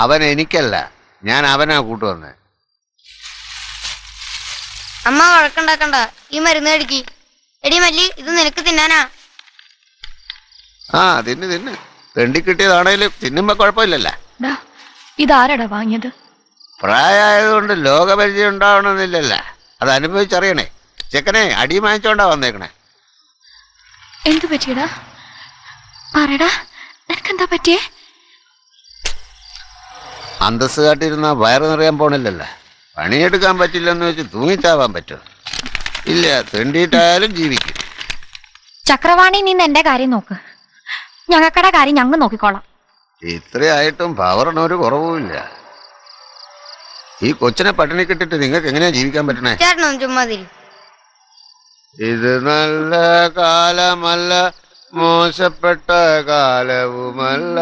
അവൻ എനിക്കല്ല, ഞാൻ അവനാ കൂട്ടുവന്നേ. അമ്മ വഴക്കുണ്ടാക്കണ്ട, ഈ മരുന്ന് കടിക്ക്. എടി മല്ലി, ഇത് നിനക്ക് തിന്നാനാ. ആ തിന്ന് തിന്ന്, തെണ്ടി കിട്ടിയതാണേലും തിന്നുമ്പോ കുഴപ്പമില്ലല്ല. ഇതാരടാ വാങ്ങിയത്? പ്രായമായതുകൊണ്ട് ലോകപരിചയം ഉണ്ടാവണമെന്നില്ലല്ല, അത് അനുഭവിച്ചറിയണേ. ചെക്കനെ അടി വാങ്ങിച്ചോണ്ടാ വന്നേക്കണേ. എന്തു പറ്റിയടാ? പറയടാ, നിനക്കെന്താ പറ്റിയേ? അന്തസ് കാട്ടിരുന്ന വയറ് നിറയാൻ പോണില്ലല്ലോ. പണിയെടുക്കാൻ പറ്റില്ലെന്ന് വെച്ച് തൂങ്ങിച്ചാവാൻ പറ്റുമോ? ഇല്ല, തെണ്ടിയിട്ടായാലും ജീവിക്കും. ചക്രവാണി നിന്ന് എന്റെ കാര്യം നോക്ക്, ഞങ്ങക്കടെ കാര്യം ഞങ്ങൾ നോക്കിക്കോളാം. ഇത്രയായിട്ടും പവറിനൊരു കുറവുമില്ല. ഈ കൊച്ചിനെ പട്ടിണി കിട്ടിട്ട് നിങ്ങൾക്ക് എങ്ങനെയാ ജീവിക്കാൻ പറ്റണേ? ചേട്ടനൊന്നും ചുമ്മാ തിരി. ഇത് നല്ല കാലമല്ല, മോശപ്പെട്ട കാലവുമല്ല.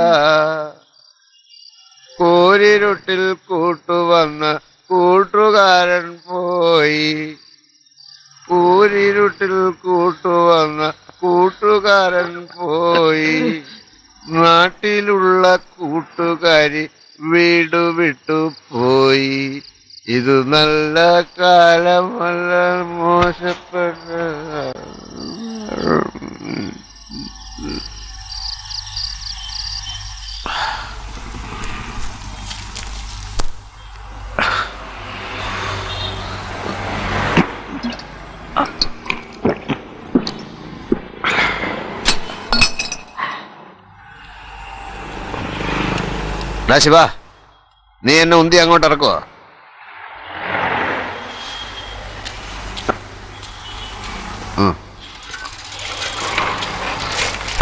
കൂരിരുട്ടിൽ കൂട്ടുവന്ന കൂട്ടുകാരൻ പോയി, കൂരിരുട്ടിൽ കൂട്ടുവന്ന കൂട്ടുകാരൻ പോയി, നാട്ടിലുള്ള കൂട്ടുകാരി വീട് വിട്ടു പോയി. ഇത് നല്ല കാലമല്ല, മോശപ്പെട്ട. ശിവ, നീ എന്നെ ഉന്തി അങ്ങോട്ട് ഇറക്കുവോ?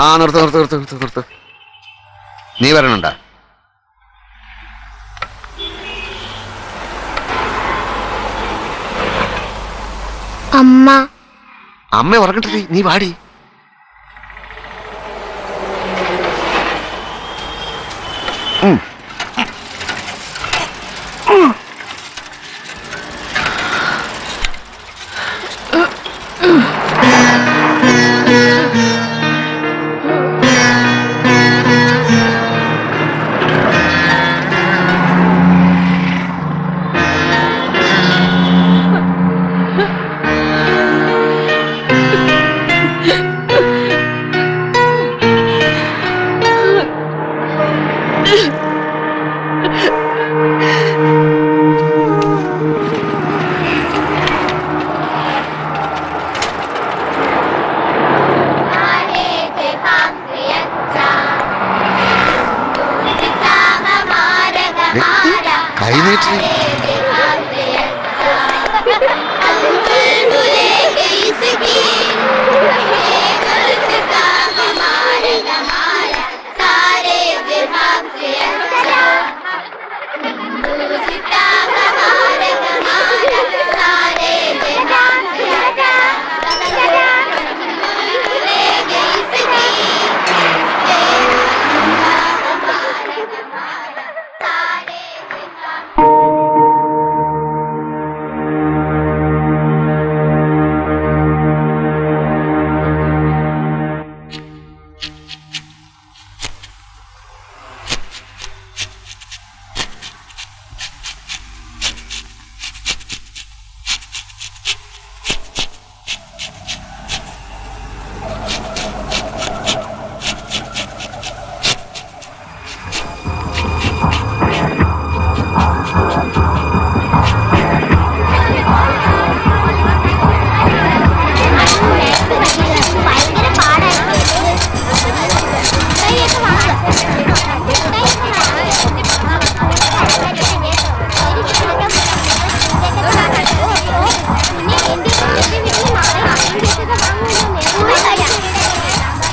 ആ നിർത്ത് നിർത്ത് നിർത്ത് നിർത്ത് നിർത്ത്. നീ വരണുണ്ടാ? അമ്മ അമ്മ ഉറങ്ങട്ടെ, നീ വാടി. കൈനീട്ടി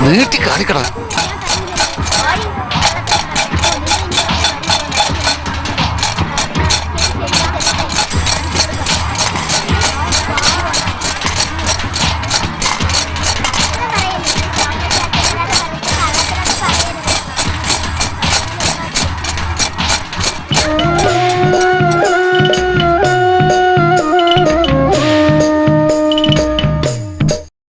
നീട്ടി കാണിക്കടാ.